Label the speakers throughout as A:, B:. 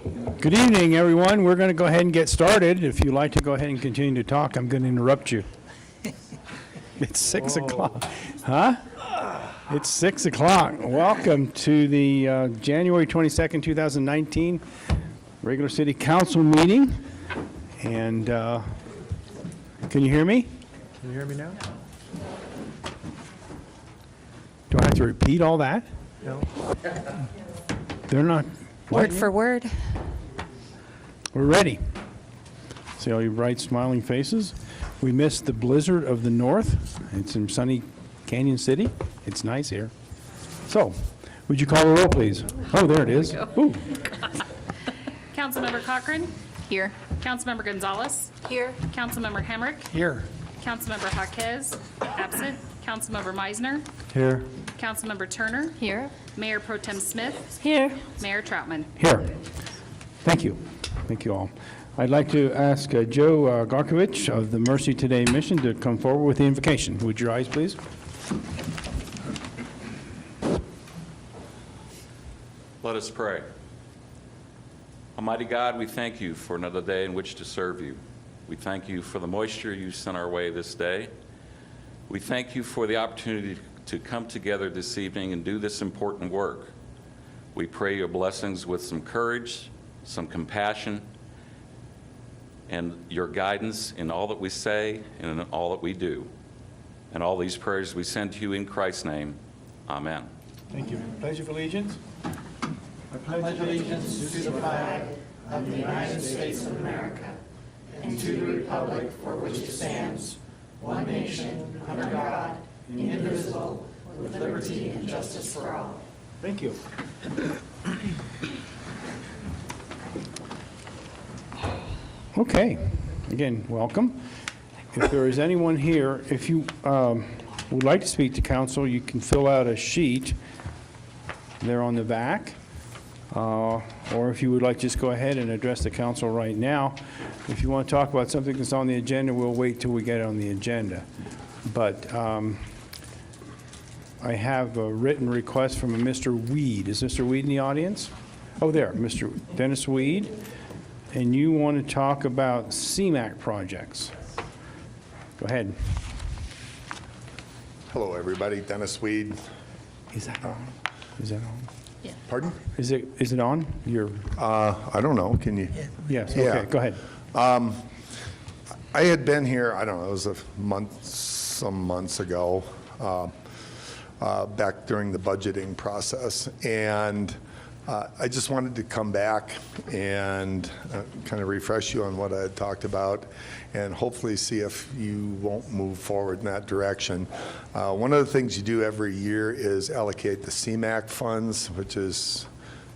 A: Good evening, everyone. We're going to go ahead and get started. If you'd like to go ahead and continue to talk, I'm going to interrupt you. It's 6 o'clock. Huh? It's 6 o'clock. Welcome to the January 22nd, 2019 regular city council meeting. And can you hear me?
B: Can you hear me now?
A: Do I have to repeat all that?
B: No.
A: They're not.
C: Word for word.
A: We're ready. See all your bright smiling faces? We missed the blizzard of the north. It's in sunny Canyon City. It's nice here. So, would you call the roll, please? Oh, there it is. Ooh.
D: Councilmember Cochran.
C: Here.
D: Councilmember Gonzalez.
C: Here.
D: Councilmember Hemrick.
A: Here.
D: Councilmember Jaquez. Absent. Councilmember Meisner.
B: Here.
D: Councilmember Turner.
C: Here.
D: Mayor Pro Tem Smith.
C: Here.
D: Mayor Troutman.
A: Here. Thank you. Thank you all. I'd like to ask Joe Garkovich of the Mercy Today mission to come forward with the invocation. Would you rise, please?
E: Let us pray. Almighty God, we thank you for another day in which to serve you. We thank you for the moisture you sent our way this day. We thank you for the opportunity to come together this evening and do this important work. We pray your blessings with some courage, some compassion, and your guidance in all that we say and in all that we do. And all these prayers we send to you in Christ's name. Amen.
A: Thank you. Pledge of allegiance.
F: I pledge allegiance to the flag of the United States of America and to the republic for which it stands, one nation, under God, indivisible, with liberty and justice for all.
A: Thank you. Okay. Again, welcome. If there is anyone here, if you would like to speak to council, you can fill out a sheet there on the back. Or if you would like, just go ahead and address the council right now. If you want to talk about something that's on the agenda, we'll wait till we get it on the agenda. But I have a written request from a Mr. Weed. Is Mr. Weed in the audience? Oh, there, Mr. Dennis Weed. And you want to talk about CMAQ projects. Go ahead.
G: Hello, everybody. Dennis Weed.
A: Is that on? Is that on?
G: Pardon?
A: Is it on? You're,
G: I don't know. Can you?
A: yes,
G: Yeah.
A: okay, go ahead.
G: I had been here, I don't know, it was some months ago, back during the budgeting process. And I just wanted to come back and kind of refresh you on what I had talked about and hopefully see if you won't move forward in that direction. One of the things you do every year is allocate the CMAQ funds, which is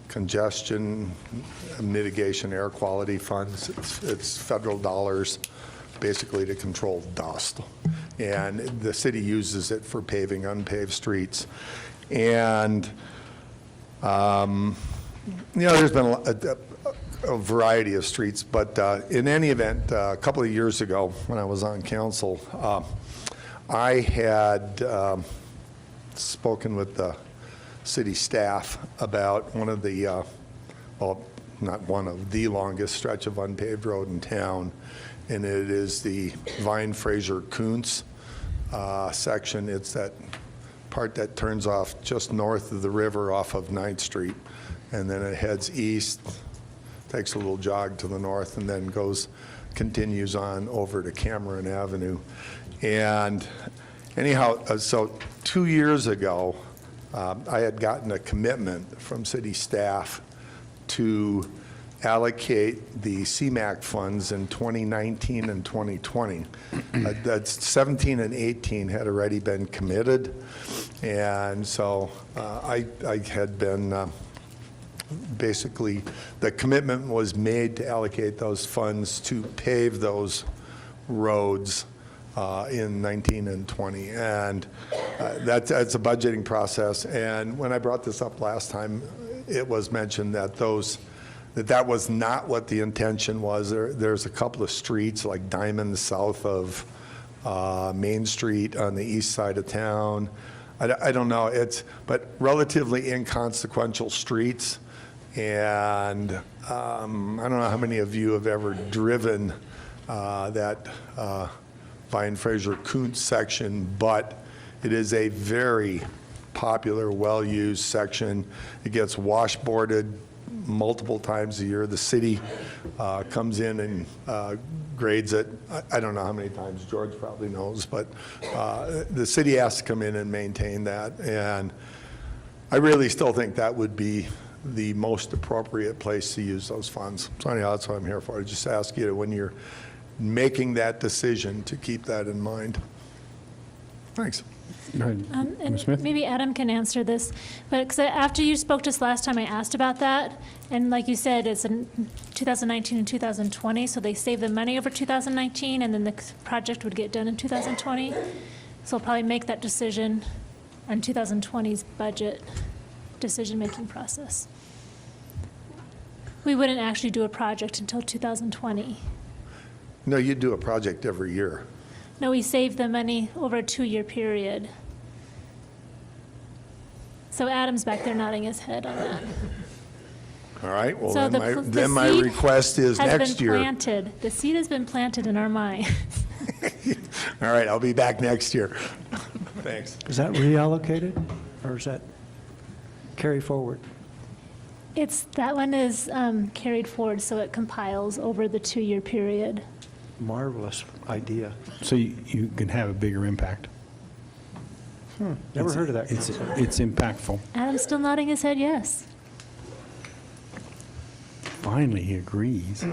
G: congestion mitigation air quality funds. It's federal dollars basically to control dust. And the city uses it for paving unpaved streets. And you know, there's been a variety of streets, but in any event, a couple of years ago when I was on council, I had spoken with the city staff about one of the, well, not one of the longest stretch of unpaved road in town, and it is the Vine Fraser Kuntz section. It's that part that turns off just north of the river off of 9th Street, and then it heads east, takes a little jog to the north, and then continues on over to Cameron Avenue. And anyhow, so 2 years ago, I had gotten a commitment from city staff to allocate the CMAQ funds in 2019 and 2020. That's 17 and 18 had already been committed, and so I had been basically, the commitment was made to allocate those funds to pave those roads in 19 and 20, and that's a budgeting process. And when I brought this up last time, it was mentioned that that was not what the intention was. There's a couple of streets like Diamond south of Main Street on the east side of town. I don't know, but relatively inconsequential streets And I don't know how many of you have ever driven that Vine Fraser Kuntz section, but it is a very popular, well-used section. It gets washboarded multiple times a year. The city comes in and grades it. I don't know how many times, George probably knows, but the city has to come in and maintain that. And I really still think that would be the most appropriate place to use those funds. So anyhow, that's what I'm here for. I just ask you to, when you're making that decision, to keep that in mind. Thanks.
A: Go ahead,
B: And
A: Ms. Smith.
B: maybe Adam can answer this, but 'cause after you spoke to us last time, I asked about that, and like you said, it's in 2019 and 2020, so they save the money over 2019, and then the project would get done in 2020. So we'll probably make that decision on 2020's budget decision-making process. We wouldn't actually do a project until 2020.
G: No, you do a project every year.
B: No, we save the money over a 2-year period. So Adam's back there nodding his head on that.
G: All right, well,
B: So
G: then my
B: seed
G: request is
B: has
G: next
B: been
G: year.
B: planted. The seed has been planted in our mind.
G: All right, I'll be back next year. Thanks.
F: Is that reallocated, or is that carry forward?
B: That one is carried forward, so it compiles over the 2-year period.
F: Marvelous idea.
A: So you can have a bigger impact.
F: Never heard of that
A: It's
F: concept.
A: it's impactful.
B: Adam's still nodding his head yes.
A: Finally, he agrees.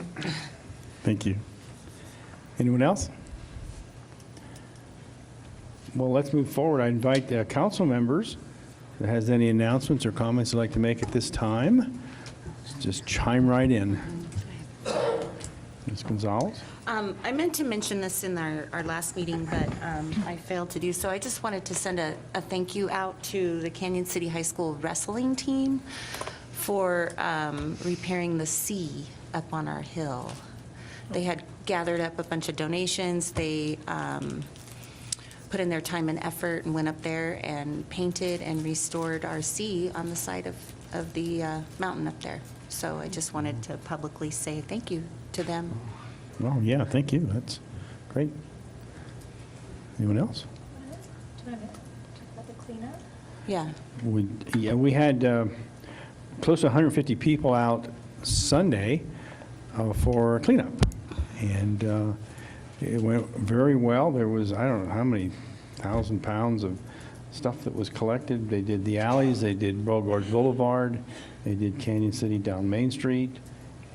A: Thank you. Anyone else? Well, let's move forward. I invite council members that has any announcements or comments they'd like to make at this time. Just chime right in. Ms. Gonzalez?
C: I meant to mention this in our last meeting, but I failed to do so. I just wanted to send a thank you out to the Canyon City High School wrestling team for repairing the C up on our hill. They had gathered up a bunch of donations. They put in their time and effort and went up there and painted and restored our C on the side of the mountain up there. So I just wanted to publicly say thank you to them.
A: Oh, yeah, thank you. That's great. Anyone else?
B: Do you want to talk about the cleanup?
C: Yeah.
A: We had close to 150 people out Sunday for cleanup. And it went very well. There was, I don't know how many 1,000 pounds of stuff that was collected. They did the alleys, they did Beauregard Boulevard, they did Canyon City down Main Street,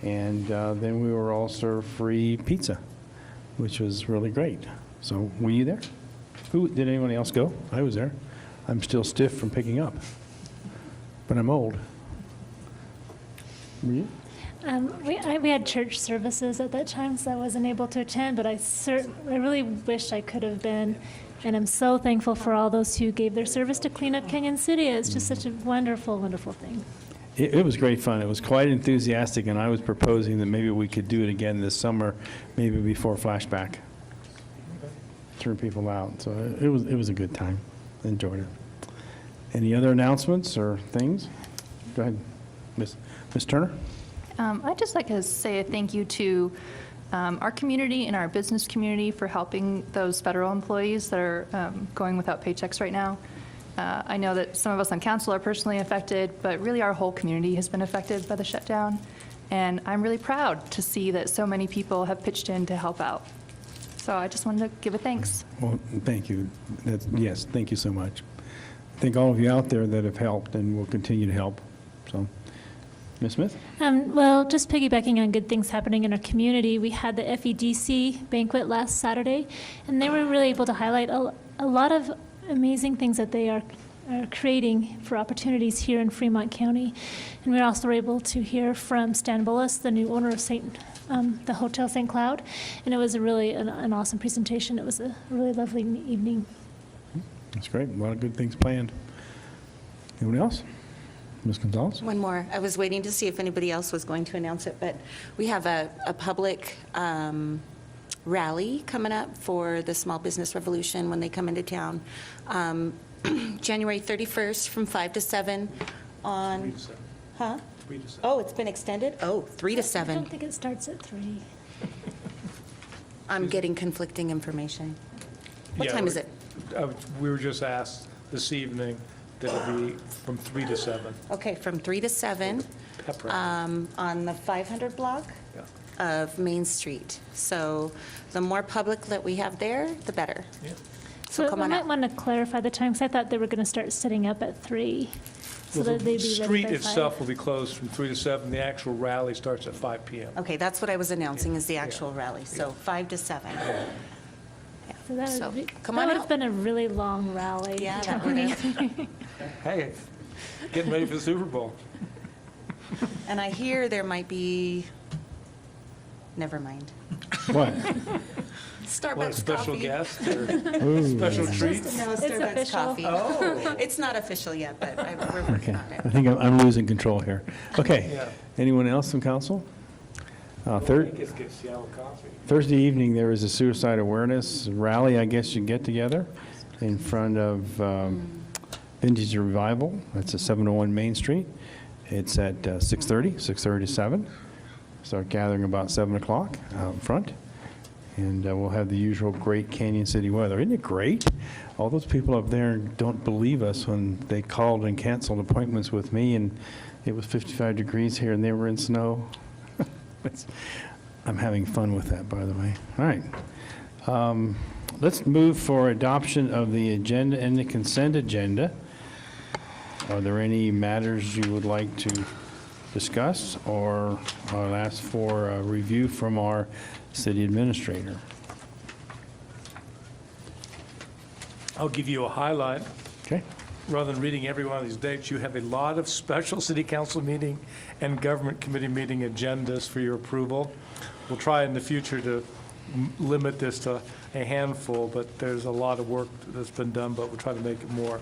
A: and then we were all served free pizza, which was really great. So were you there? Did anyone else go? I was there. I'm still stiff from picking up, but I'm old. Were you?
B: We had church services at that time, so I wasn't able to attend, but I really wish I could have been. And I'm so thankful for all those who gave their service to clean up Canyon City. It's just such a wonderful, wonderful thing.
A: It was great fun. It was quite enthusiastic, and I was proposing that maybe we could do it again this summer, maybe before Flashback. Turn people out. So it was a good time. Enjoyed it. Any other announcements or things? Go ahead, Ms. Turner.
H: I'd just like to say a thank you to our community and our business community for helping those federal employees that are going without paychecks right now. I know that some of us on council are personally affected, but really our whole community has been affected by the shutdown. And I'm really proud to see that so many people have pitched in to help out. So I just wanted to give a thanks.
A: Well, thank you. Yes, thank you so much. Thank all of you out there that have helped and will continue to help. So, Ms. Smith?
B: Well, just piggybacking on good things happening in our community, we had the FEDC banquet last Saturday, and they were really able to highlight a lot of amazing things that they are creating for opportunities here in Fremont County. And we were also able to hear from Stan Bullis, the new owner of the Hotel St. Cloud, and it was an awesome presentation. It was a really lovely evening.
A: That's great. A lot of good things planned. Anyone else? Ms. Gonzalez?
C: One more. I was waiting to see if anybody else was going to announce it, but we have a public rally coming up for the Small Business Revolution when they come into town. January 31st from 5 to 7 on, Oh, it's been extended? Oh, 3 to
B: I
C: 7.
B: don't think it starts at 3.
C: I'm getting conflicting information. What
F: Yeah,
C: time is it?
F: We were just asked this evening that it be from 3 to 7.
C: Okay, from 3 to 7
F: Pep rally.
C: on the 500 block
F: Yeah.
C: of Main Street. So the more public that we have there, the better.
F: Yeah.
C: So come
B: I
C: on
B: might
C: out.
B: want to clarify the time, because I thought they were going to start setting up at 3. So
F: Well,
B: that
F: the
B: they'd be ready by
F: street
B: 5.
F: itself will be closed from 3 to 7. The actual rally starts at 5 PM.
C: Okay, that's what I was announcing is the actual rally. So 5 to 7.
B: So that
C: So,
B: would be,
C: come
B: that
C: on
B: would
C: out.
B: have been a really long rally.
C: Yeah, that
B: Tony.
C: would
F: Hey, getting ready for the Super Bowl.
C: And I hear there might be, never mind.
A: What?
C: Starbucks
F: What, a special
C: coffee.
F: guest or
A: Ooh.
F: special treats?
C: No,
B: It's
C: Starbucks
B: official.
C: coffee.
F: Oh,
C: It's not official yet, but we're working
A: Okay,
C: on it.
A: I think I'm losing control here. Okay,
F: yeah.
A: anyone else from council?
F: I guess get Seattle coffee.
A: Thursday evening, there is a suicide awareness rally, I guess you get together, in front of Vintage Revival. That's at 701 Main Street. It's at 6:30 to 7. Start gathering about 7 o'clock out front. And we'll have the usual great Canyon City weather. Isn't it great? All those people up there don't believe us when they called and canceled appointments with me, and it was 55 degrees here, and they were in snow. I'm having fun with that, by the way. All right. Let's move for adoption of the agenda and the consent agenda. Are there any matters you would like to discuss, or I'll ask for a review from our city administrator?
F: I'll give you a highlight.
A: Okay?
F: Rather than reading every one of these dates, you have a lot of special city council meeting and government committee meeting agendas for your approval. We'll try in the future to limit this to a handful, but there's a lot of work that's been done, but we'll try to make it more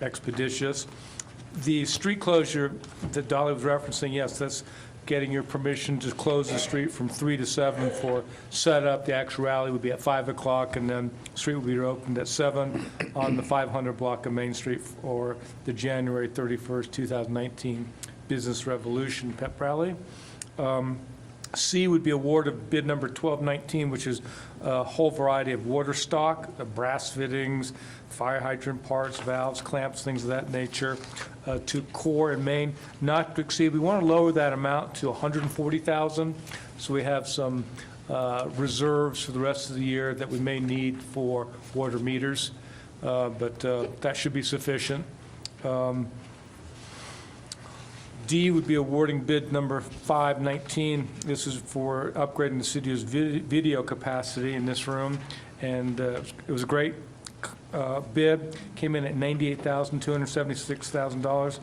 F: expeditious. The street closure that Dolly was referencing, yes, that's getting your permission to close the street from 3 to 7 for setup. The actual rally would be at 5 o'clock, and then the street will be opened at 7 on the 500 block of Main Street for the January 31st, 2019 Business Revolution Pep Rally. C would be award of bid number 1219, which is a whole variety of water stock, brass fittings, fire hydrant parts, valves, clamps, things of that nature, to Core and Main, not to exceed. We want to lower that amount to $140,000, so we have some reserves for the rest of the year that we may need for water meters, but that should be sufficient. D would be awarding bid number 519. This is for upgrading the city's video capacity in this room, and it was a great bid. Came in at $98,276,000,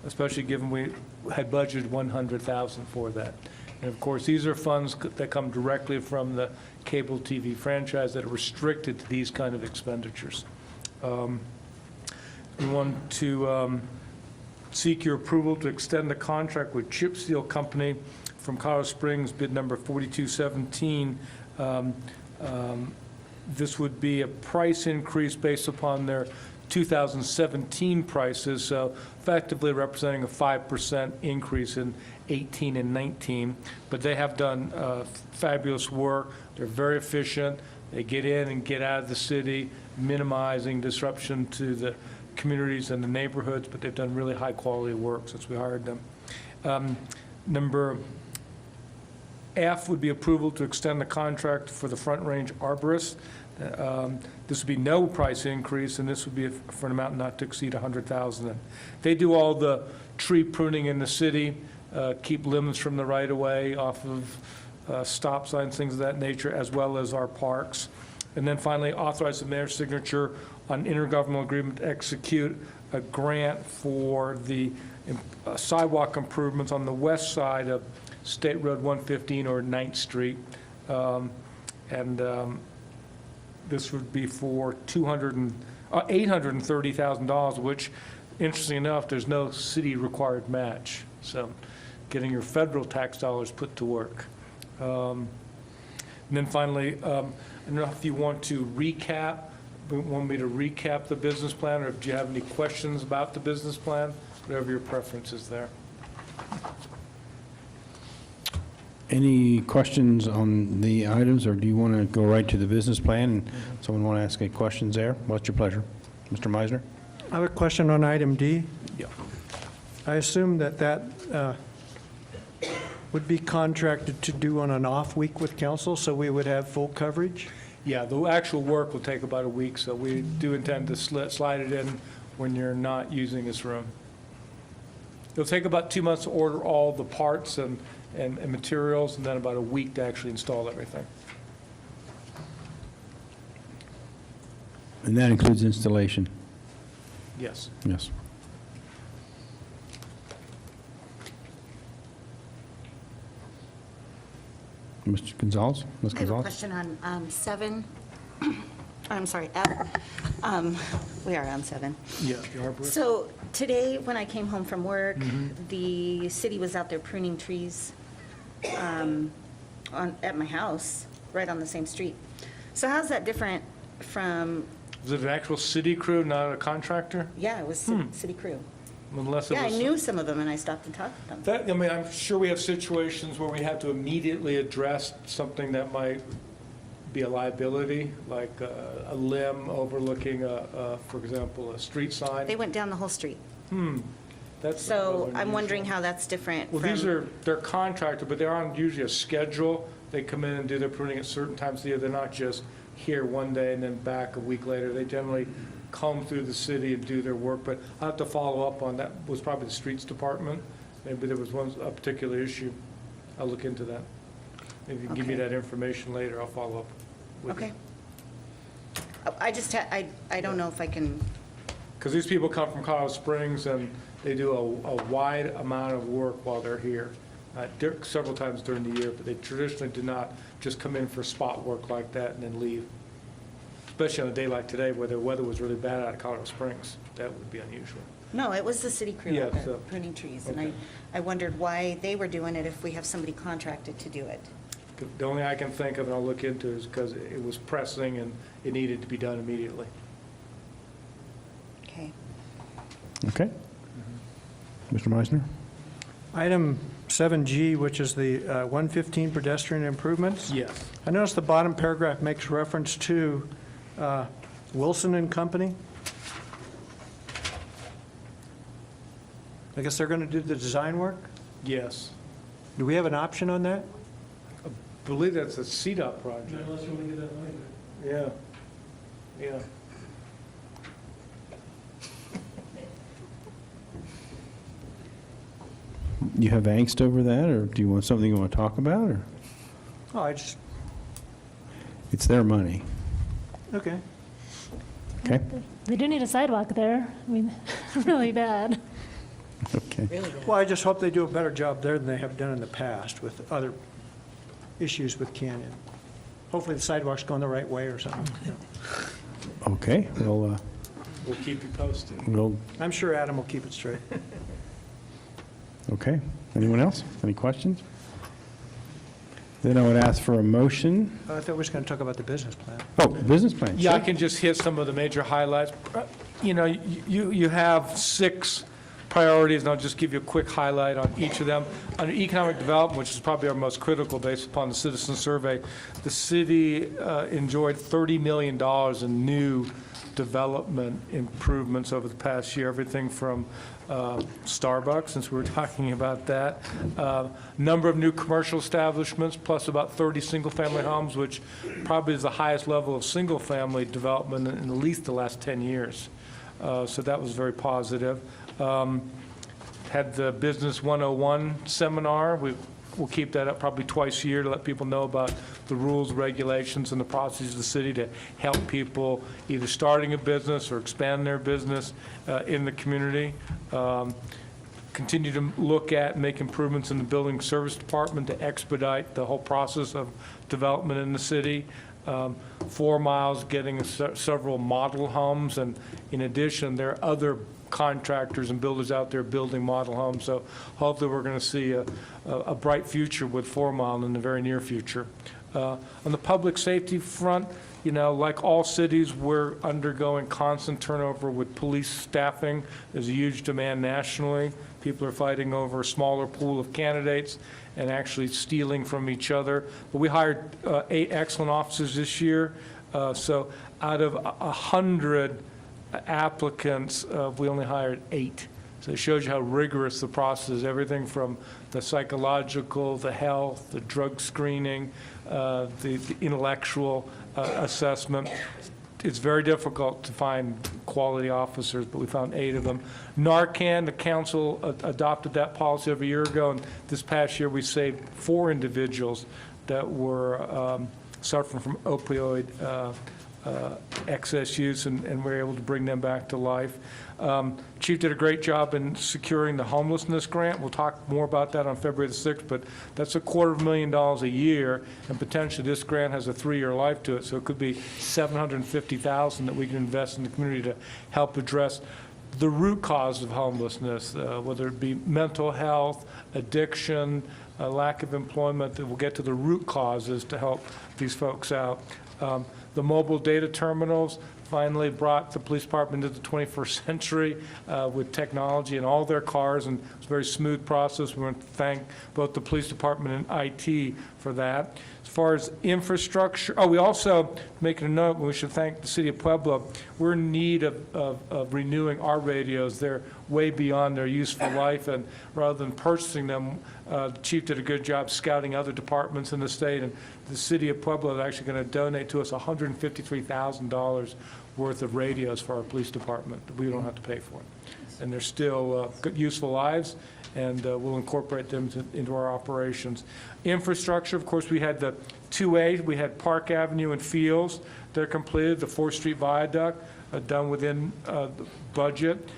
F: especially given we had budgeted $100,000 for that. And of course, these are funds that come directly from the cable TV franchise that are restricted to these kind of expenditures. We want to seek your approval to extend the contract with Chip Seal Company from Colorado Springs, bid number 4217. This would be a price increase based upon their 2017 prices, so effectively representing a 5% increase in 18 and 19. But they have done fabulous work. They're very efficient. They get in and get out of the city, minimizing disruption to the communities and the neighborhoods, but they've done really high-quality work since we hired them. Number F would be approval to extend the contract for the Front Range Arborist. This would be no price increase, and this would be for an amount not to exceed $100,000. They do all the tree pruning in the city, keep limbs from the right-of-way off of stop signs, things of that nature, as well as our parks. And then finally, authorize the mayor's signature on intergovernmental agreement to execute a grant for the sidewalk improvements on the west side of State Road 115 or 9th Street. This would be for $830,000, which, interesting enough, there's no city-required match. So getting your federal tax dollars put to work. And then finally, I don't know if you want to want me to recap the business plan, or if you have any questions about the business plan, whatever your preference is there.
A: Any questions on the items, or do you want to go right to the business plan? And someone want to ask any questions there? What's your pleasure? Mr. Meisner?
F: I have a question on item D.
A: Yeah.
F: I assume that would be contracted to do on an off week with council, so we would have full coverage?
I: Yeah, the actual work will take about a week, so we do intend to slide it in when you're not using this room. It'll take about 2 months to order all the parts and materials, and then about a week to actually install everything.
A: And that includes installation?
I: Yes.
A: Yes. Mr. Gonzalez? Ms.
C: I have a
A: Gonzalez?
C: question on 7, I'm sorry, F. We are on 7.
I: Yeah, you are, Bruce?
C: So today, when I came home from work, the city was out there pruning trees at my house, right on the same street. So how's that different from,
I: Was it an actual city crew, not a contractor?
C: yeah, it was city crew.
I: Unless it
C: Yeah, I
I: was.
C: knew some of them, and I stopped and talked to them.
I: That, I mean, I'm sure we have situations where we have to immediately address something that might be a liability, like a limb overlooking, for example, a street sign.
C: They went down the whole street.
I: That's
C: So I'm
I: unusual.
C: wondering how that's different
I: Well,
C: from.
I: they're contracted, but they're on usually a schedule. They come in and do their pruning at certain times of the year. They're not just here one day and then back a week later. They generally come through the city and do their work, but I'll have to follow up on that. Was probably the streets department. Maybe there was a particular issue. I'll look into that. If you can give me
C: Okay.
I: that information later, I'll follow up with you.
C: Okay. I just, I don't know if I can,
I: Because these people come from Colorado Springs, and they do a wide amount of work while they're here, several times during the year, but they traditionally do not just come in for spot work like that and then leave. Especially on a day like today, where the weather was really bad out of Colorado Springs. That would be unusual.
C: no, it was the city crew
I: Yeah,
C: out there
I: so-
C: pruning trees. And
I: okay.
C: I wondered why they were doing it if we have somebody contracted to do it.
I: The only I can think of, and I'll look into, is because it was pressing and it needed to be done immediately.
C: Okay.
A: Okay. Mr. Meisner?
F: Item 7G, which is the 115 pedestrian improvements.
I: Yes.
F: I noticed the bottom paragraph makes reference to Wilson and Company. I guess they're going to do the design work?
I: Yes.
F: Do we have an option on that?
I: I believe that's a CDOT project.
F: Unless you want to get that money.
I: Yeah. Yeah.
A: You have angst over that, or do you want something you want to talk about, or?
F: Oh, I just,
A: It's their money,
F: okay.
A: okay?
B: They do need a sidewalk there. I mean, really bad.
A: Okay.
F: Well, I just hope they do a better job there than they have done in the past with other issues with Canyon. Hopefully the sidewalk's going the right way or something.
A: Okay,
I: We'll keep you posted.
A: we'll,
F: I'm sure Adam will keep it straight.
A: okay. Anyone else? Any questions? Then I would ask for a motion.
F: I thought we were just going to talk about the business plan.
A: Oh, business plan.
I: Yeah, I
A: sure.
I: can just hit some of the major highlights. You know, you have 6 priorities, and I'll just give you a quick highlight on each of them. Under economic development, which is probably our most critical based upon the citizen survey, the city enjoyed $30 million in new development improvements over the past year, everything from Starbucks, since we were talking about that, number of new commercial establishments, plus about 30 single-family homes, which probably is the highest level of single-family development in at least the last 10 years. So that was very positive. Had the Business 101 seminar. We'll keep that up probably twice a year to let people know about the rules, regulations, and the processes of the city to help people either starting a business or expand their business in the community. Continue to look at and make improvements in the building service department to expedite the whole process of development in the city. 4 Miles getting several model homes, and in addition, there are other contractors and builders out there building model homes. So hopefully we're going to see a bright future with 4 Mile in the very near future. On the public safety front, You know, like all cities, we're undergoing constant turnover with police staffing. There's a huge demand nationally. People are fighting over a smaller pool of candidates and actually stealing from each other. But we hired 8 excellent officers this year. So out of 100 applicants, we only hired 8. So it shows you how rigorous the process is, everything from the psychological, the health, the drug screening, the intellectual assessment. It's very difficult to find quality officers, but we found 8 of them. Narcan, the council adopted that policy over a year ago, and this past year we saved 4 individuals that were suffering from opioid excess use, and we're able to bring them back to life. Chief did a great job in securing the homelessness grant. We'll talk more about that on February the 6th, but that's $250,000 a year, and potentially this grant has a 3-year life to it, so it could be $750,000 that we can invest in the community to help address the root cause of homelessness, whether it be mental health, addiction, lack of employment, that we'll get to the root causes to help these folks out. The mobile data terminals finally brought the police department into the 21st century with technology in all their cars, and it's a very smooth process. We want to thank both the police department and IT for that. As far as infrastructure, we also, making a note, we should thank the city of Pueblo. We're in need of renewing our radios. They're way beyond their useful life, and rather than purchasing them, the chief did a good job scouting other departments in the state, and the city of Pueblo is actually going to donate to us $153,000 worth of radios for our police department that we don't have to pay for. And they're still good, useful lives, and we'll incorporate them into our operations. Infrastructure, of course, we had the 2A, we had Park Avenue and Fields. They're completed. The 4th Street Viaduct done within the budget.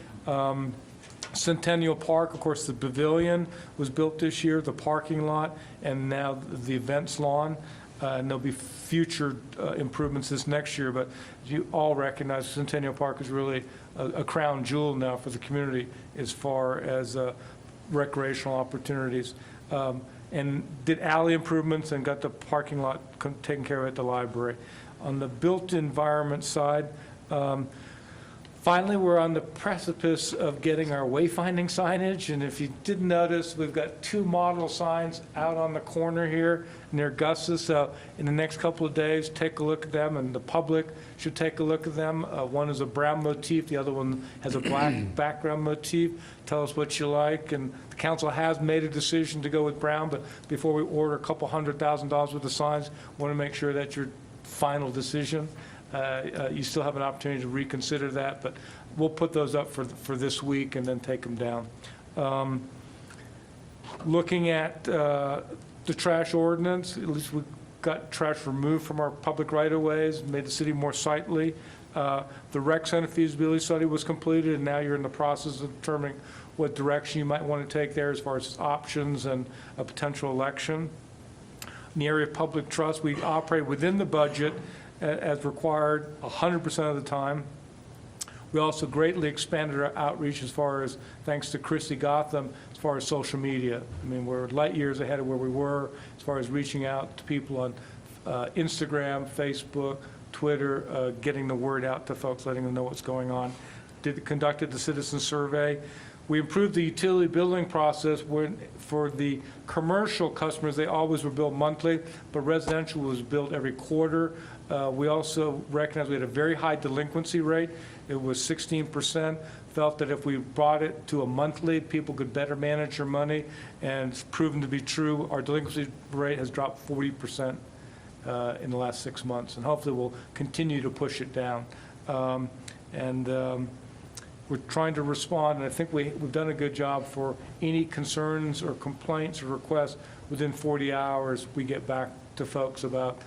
I: Centennial Park, of course, the pavilion was built this year, the parking lot, and now the events lawn. And there'll be future improvements this next year, but you all recognize Centennial Park is really a crown jewel now for the community as far as recreational opportunities. And did alley improvements and got the parking lot taken care of at the library. On the built environment side, finally, we're on the precipice of getting our wayfinding signage, and if you didn't notice, we've got 2 model signs out on the corner here near Gus's. So in the next couple of days, take a look at them, and the public should take a look at them. One is a brown motif, the other one has a black background motif. Tell us what you like, and the council has made a decision to go with brown, but before we order a couple $100,000 worth of signs, we want to make sure that's your final decision. You still have an opportunity to reconsider that, but we'll put those up for this week and then take them down. Looking at the trash ordinance, at least we got trash removed from our public right-of-ways, made the city more sightly. The rec center feasibility study was completed, and now you're in the process of determining what direction you might want to take there as far as options and a potential election. In the area of public trust, we operate within the budget as required 100% of the time. We also greatly expanded our outreach as far as, thanks to Chrissy Gotham, as far as social media. I mean, we're light years ahead of where we were as far as reaching out to people on Instagram, Facebook, Twitter, getting the word out to folks, letting them know what's going on. Conducted the citizen survey. We improved the utility billing process for the commercial customers. They always were billed monthly, but residential was billed every quarter. We also recognized we had a very high delinquency rate. It was 16%. Felt that if we brought it to a monthly, people could better manage their money, and it's proven to be true. Our delinquency rate has dropped 40% in the last 6 months, and hopefully we'll continue to push it down. We're trying to respond, and I think we've done a good job for any concerns or complaints or requests. Within 40 hours, we get back to folks about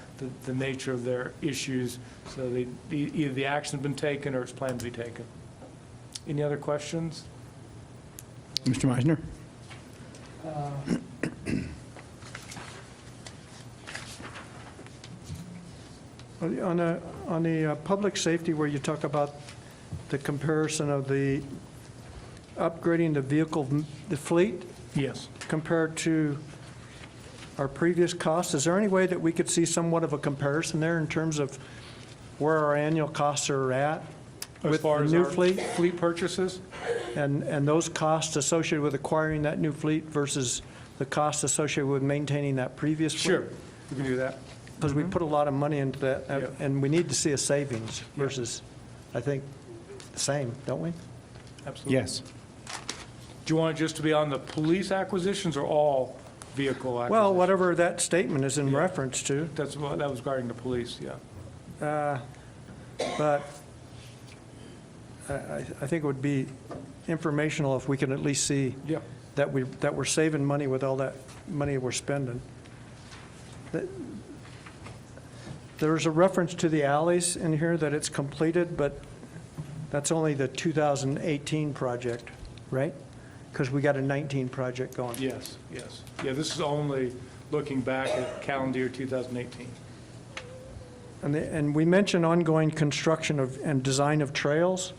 I: the nature of their issues, so either the action's been taken or it's planned to be taken. Any other questions?
A: Mr. Meisner?
F: On the public safety, where you talk about the comparison of the upgrading the fleet
I: Yes.
F: compared to our previous costs, is there any way that we could see somewhat of a comparison there in terms of where our annual costs are at
I: As
F: with
I: far
F: the
I: as
F: new
I: our
F: fleet?
I: fleet purchases?
F: And those costs associated with acquiring that new fleet versus the costs associated with maintaining that previous fleet?
I: Sure, we can do that.
F: Because we put a lot of money into that,
I: Yeah.
F: and we need to see a savings versus, I think, the same, don't we?
I: Absolutely.
A: Yes.
I: Do you want it just to be on the police acquisitions or all vehicle acquisitions?
F: Well, whatever that statement is in reference to,
I: That was regarding the police, yeah.
F: but I think it would be informational if we can at least see
I: Yeah.
F: that we're saving money with all that money we're spending. There's a reference to the alleys in here that it's completed, but that's only the 2018 project, right? Because we got a 19 project going.
I: Yes, yes. Yeah, this is only looking back at calendar year 2018.
F: And we mentioned ongoing construction of, and design of trails,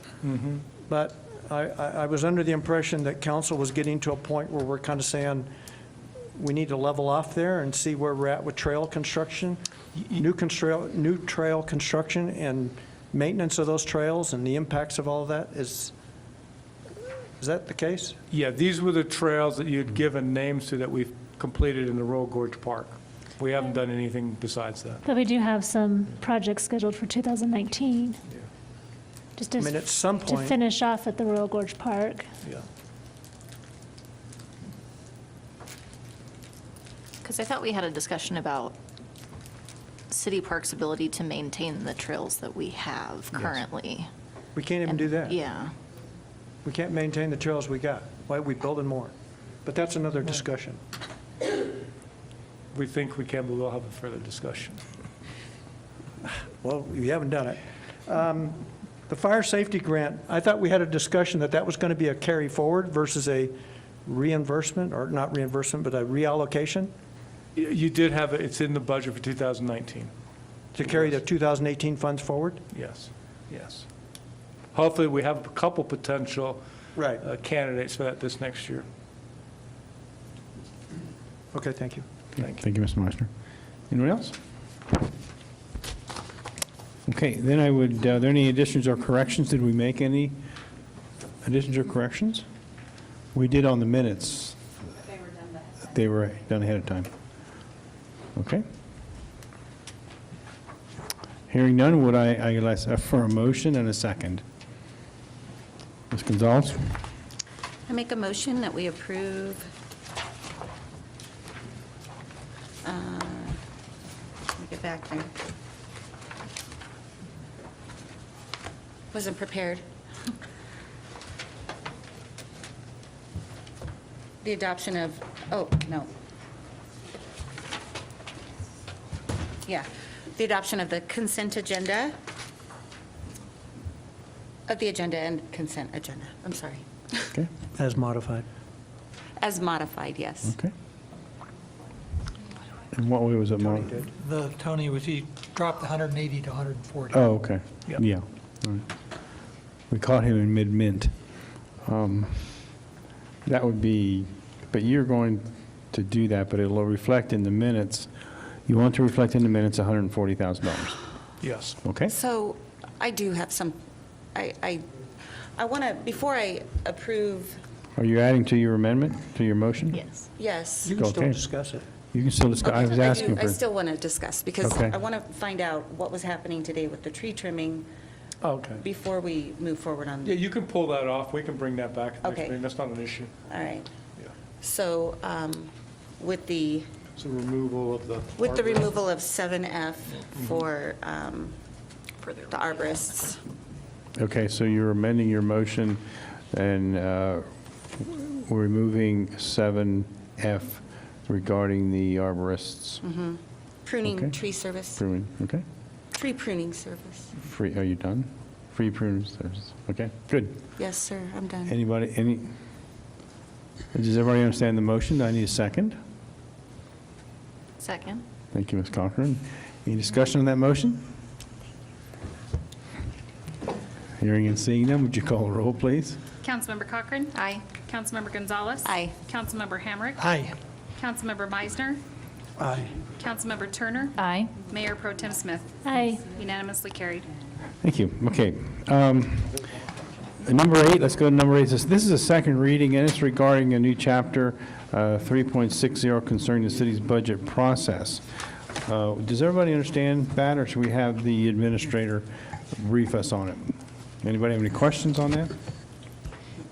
F: but I was under the impression that council was getting to a point where we're kind of saying, we need to level off there and see where we're at with trail construction, new trail construction and maintenance of those trails and the impacts of all of that. Is that the case?
I: Yeah, these were the trails that you'd given names to that we've completed in the Royal Gorge Park. We haven't done anything besides that.
B: But we do have some projects scheduled for 2019. Just
F: I mean, at some
B: to
F: point,
B: finish off at the Royal Gorge Park.
I: Yeah.
J: Because I thought we had a discussion about City Park's ability to maintain the trails that we have currently.
F: we can't even do that.
J: Yeah.
F: We can't maintain the trails we got. Why are we building more? But that's another discussion.
I: We think we can, but we'll have a further discussion.
F: Well, we haven't done it. The fire safety grant, I thought we had a discussion that was going to be a carry forward versus a reimbursement, or not reimbursement, but a reallocation
I: You did have, it's in the budget for 2019.
F: to carry the 2018 funds forward?
I: Yes, yes. Hopefully, we have a couple potential
F: Right.
I: candidates for that this next year.
F: Okay, thank you.
A: Thank you, Mr. Meisner. Anyone else? Okay, then I would, are there any additions or corrections? Did we make any additions or corrections? We did on the minutes. They were done ahead of time. Okay. Hearing none, would I ask for a motion and a second? Ms. Gonzalez?
C: I make a motion that we approve, let me get back there. Wasn't prepared. The adoption of, oh, no. Yeah, the adoption of the consent agenda, of the agenda and consent agenda, I'm sorry.
A: Okay,
F: As modified.
C: As modified, yes.
A: okay. In what way was it
F: Tony
A: modified?
F: did.
K: Tony, he dropped 180 to 140.
A: Oh, okay.
I: Yep.
A: Yeah. All right. We caught him in mid-mint. That would be, but you're going to do that, but it'll reflect in the minutes. You want to reflect in the minutes $140,000,
I: Yes.
A: okay?
C: So I do have some, I want to, before I approve,
A: Are you adding to your amendment, to your motion?
J: Yes.
C: yes.
F: You can still
A: Okay.
F: discuss it.
A: You can still discuss, I was
C: Okay,
A: asking
C: I
A: for,
C: still want to discuss, because
A: Okay.
C: I want to find out what was happening today with the tree trimming
I: Okay.
C: before we move forward on.
I: Yeah, you can pull that off. We can bring that back at the next
C: Okay.
I: meeting. That's not an issue.
C: All right.
I: Yeah.
C: So with the
I: So removal of the.
C: With the
I: arbor.
C: removal of 7F for the arborists.
A: okay, so you're amending your motion, and we're removing 7F regarding the arborists.
C: Pruning
A: Okay.
C: tree service,
A: Pruning, okay?
C: tree pruning service.
A: Free, are you done? Free pruning service, okay, good.
C: Yes, sir, I'm done.
A: Anybody, does everybody understand the motion? Do I need a second?
J: Second?
A: Thank you, Ms. Cochran. Any discussion on that motion? Hearing and seeing none, would you call a roll, please?
D: Councilmember Cochran?
J: Aye.
D: Councilmember Gonzalez?
C: Aye.
D: Councilmember Hamrick?
K: Aye.
D: Councilmember Meisner?
F: Aye.
D: Councilmember Turner.
H: Aye.
D: Mayor Pro Tem Smith.
B: Aye.
D: Unanimously carried.
A: Thank you. Okay. Number 8, let's go to number 8. This is a second reading, and it's regarding a new chapter 3.60 concerning the city's budget process. Does everybody understand that, or should we have the administrator brief us on it? Anybody have any questions on that?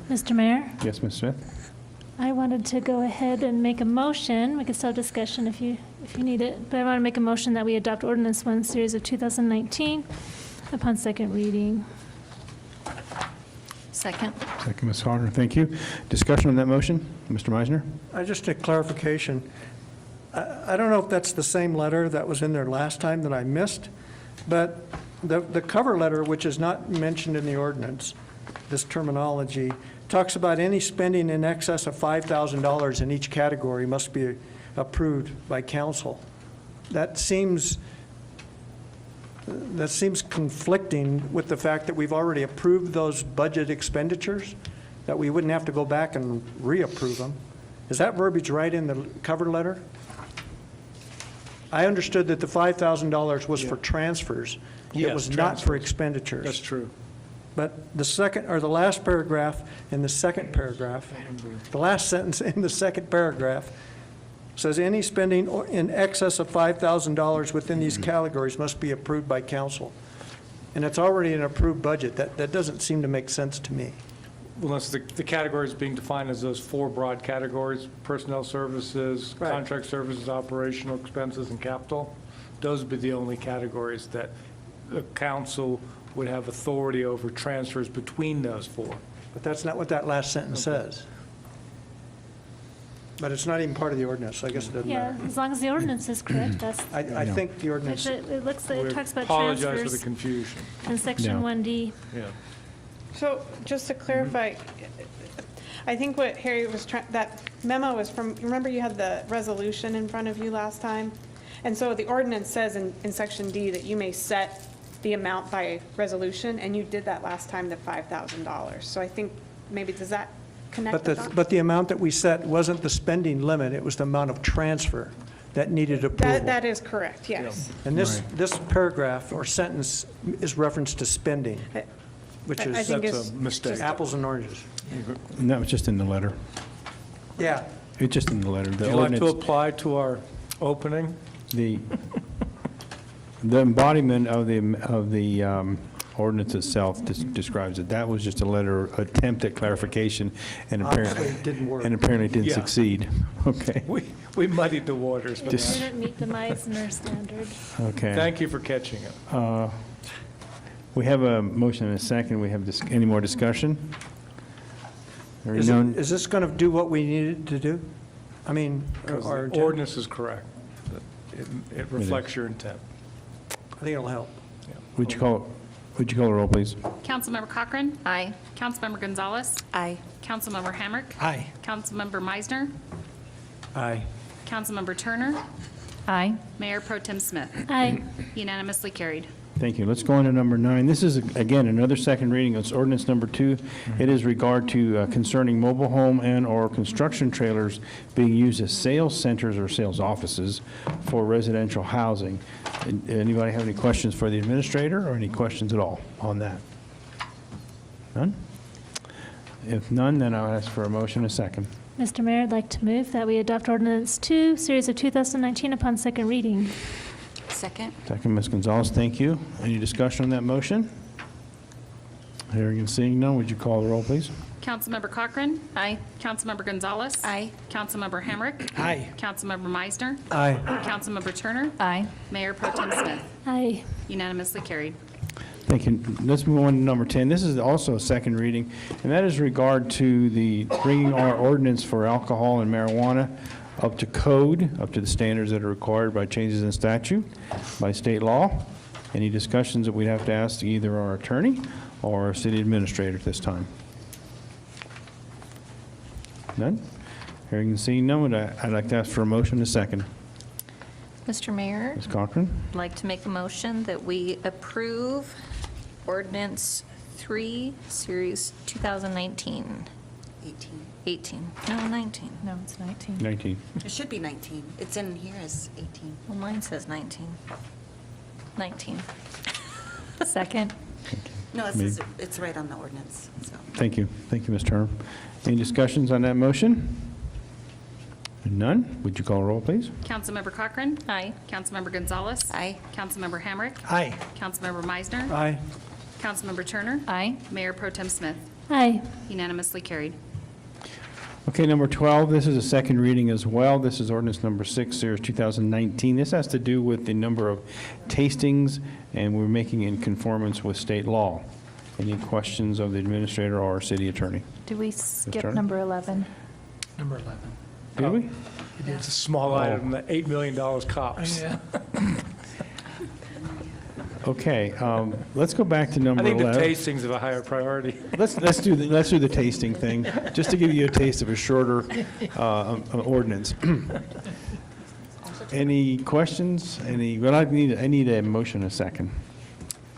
B: Mr. Mayor,
A: Yes, Ms. Smith?
B: I wanted to go ahead and make a motion. We could still have discussion if you need it. But I want to make a motion that we adopt Ordinance 1, Series of 2019 upon second reading.
J: Second.
A: Second, Ms. Carter. Thank you. Discussion on that motion? Mr. Meisner?
F: Just a clarification. I don't know if that's the same letter that was in there last time that I missed, but the cover letter, which is not mentioned in the ordinance, this terminology, talks about any spending in excess of $5,000 in each category must be approved by council. That seems conflicting with the fact that we've already approved those budget expenditures, that we wouldn't have to go back and reapprove them. Is that verbiage right in the cover letter? I understood that the $5,000 was for transfers. It
I: Yes,
F: was not for
I: transfers.
F: expenditures.
I: That's true.
F: But the second, or the last paragraph in the second paragraph, the last sentence in the second paragraph says any spending in excess of $5,000 within these categories must be approved by council. And it's already an approved budget. That doesn't seem to make sense to me.
I: Well, unless the categories being defined as those 4 broad categories: personnel services,
F: Right.
I: contract services, operational expenses, and capital. Those would be the only categories that the council would have authority over transfers between those 4.
F: But that's not what that last sentence says. But it's not even part of the ordinance, so I guess it doesn't
B: Yeah,
F: matter.
B: as long as the ordinance is correct, that's,
F: I think the ordinance,
B: it looks like, it talks about
I: Apologize for the
B: transfers
I: confusion.
B: in section
A: Yeah.
B: 1D.
I: Yeah.
L: So just to clarify, I think what Harry was trying, that memo was from, remember you had the resolution in front of you last time? And so the ordinance says in section D that you may set the amount by resolution, and you did that last time, the $5,000. So I think maybe, does that connect with that?
F: but the amount that we set wasn't the spending limit, it was the amount of transfer that needed approval.
L: That is correct, yes.
F: And this paragraph or sentence is reference to spending, which
L: I
F: is
L: think
I: That's
L: it's
I: a mistake.
F: apples and oranges.
A: And that was just in the letter.
F: Yeah.
A: It's just in the letter. The
I: Would you like to
A: ordinance,
I: apply to our opening?
A: the embodiment of the ordinance itself describes it. That was just a letter attempt at clarification, and
F: Obviously,
A: apparently
F: it didn't work.
A: and apparently didn't
I: Yeah.
A: succeed. Okay.
I: We muddied the waters, but
B: We
A: Just-
B: didn't meet the Meisner standard.
A: Okay.
I: thank you for catching it.
A: We have a motion and a second. We have any more discussion? Hearing
F: Is
A: none.
F: is this going to do what we needed to do? I mean,
I: Because
F: our
I: the
F: intent?
I: ordinance is correct. It reflects your intent.
F: I think it'll help.
A: Would you call the roll, please?
D: Councilmember Cochran.
J: Aye.
D: Councilmember Gonzalez.
C: Aye.
D: Councilmember Hamrick.
F: Aye.
D: Councilmember Meisner.
F: Aye.
D: Councilmember Turner.
H: Aye.
D: Mayor Pro Tem Smith.
B: Aye.
D: Unanimously carried.
A: Thank you. Let's go on to number 9. This is, again, another second reading. It's ordinance number 2. It is regard to concerning mobile home and/or construction trailers being used as sales centers or sales offices for residential housing. Anybody have any questions for the administrator, or any questions at all on that? None? If none, then I'll ask for a motion and a second.
B: Mr. Mayor, I'd like to move that we adopt Ordinance 2, Series of 2019 upon second reading.
C: Second?
A: Second, Ms. Gonzalez, thank you. Any discussion on that motion? Hearing and seeing none, would you call the roll, please?
D: Councilmember Cochran.
J: Aye.
D: Councilmember Gonzalez.
C: Aye.
D: Councilmember Hamrick.
F: Aye.
D: Councilmember Meisner.
F: Aye.
D: Councilmember Turner.
H: Aye.
D: Mayor Pro Tem Smith.
B: Aye.
D: Unanimously carried.
A: Thank you. Let's move on to number 10. This is also a second reading, and that is regard to the bringing our ordinance for alcohol and marijuana up to code, up to the standards that are required by changes in statute, by state law. Any discussions that we'd have to ask either our attorney or our city administrator at this time? None? Hearing and seeing none, I'd like to ask for a motion and a second.
J: Mr. Mayor,
A: Ms. Cochran?
J: I'd like to make a motion that we approve ordinance 3, series 2019.
C: 18.
J: 18. No, 19.
H: No, it's 19.
A: 19.
C: It should be 19. It's in here as 18.
J: Well, mine says 19. 19.
H: Second.
C: No, it
A: Me.
C: says, it's right on the ordinance, so.
A: Thank you. Thank you, Ms. Turner. Any discussions on that motion? None? Would you call a roll, please?
D: Councilmember Cochran.
J: Aye.
D: Councilmember Gonzalez.
C: Aye.
D: Councilmember Hamrick.
K: Aye.
D: Councilmember Meisner.
I: Aye.
D: Councilmember Turner.
H: Aye.
D: Mayor Pro Tem Smith.
B: Aye.
D: Unanimously carried.
A: Okay, number 12, this is a second reading as well. This is ordinance number 6, series 2019. This has to do with the number of tastings, and we're making in conformance with state law. Any questions of the administrator or our city attorney?
H: Do we skip
A: Turner?
H: number 11?
K: Number 11.
A: Did we?
I: It's a small item, the $8 million cops.
K: Yeah.
A: Okay, let's go back to
I: I
A: number
I: think the
A: 11.
I: tastings have a higher priority.
A: Let's do the tasting thing, just to give you a taste of a shorter ordinance. Any questions? Well, I need a motion, a second.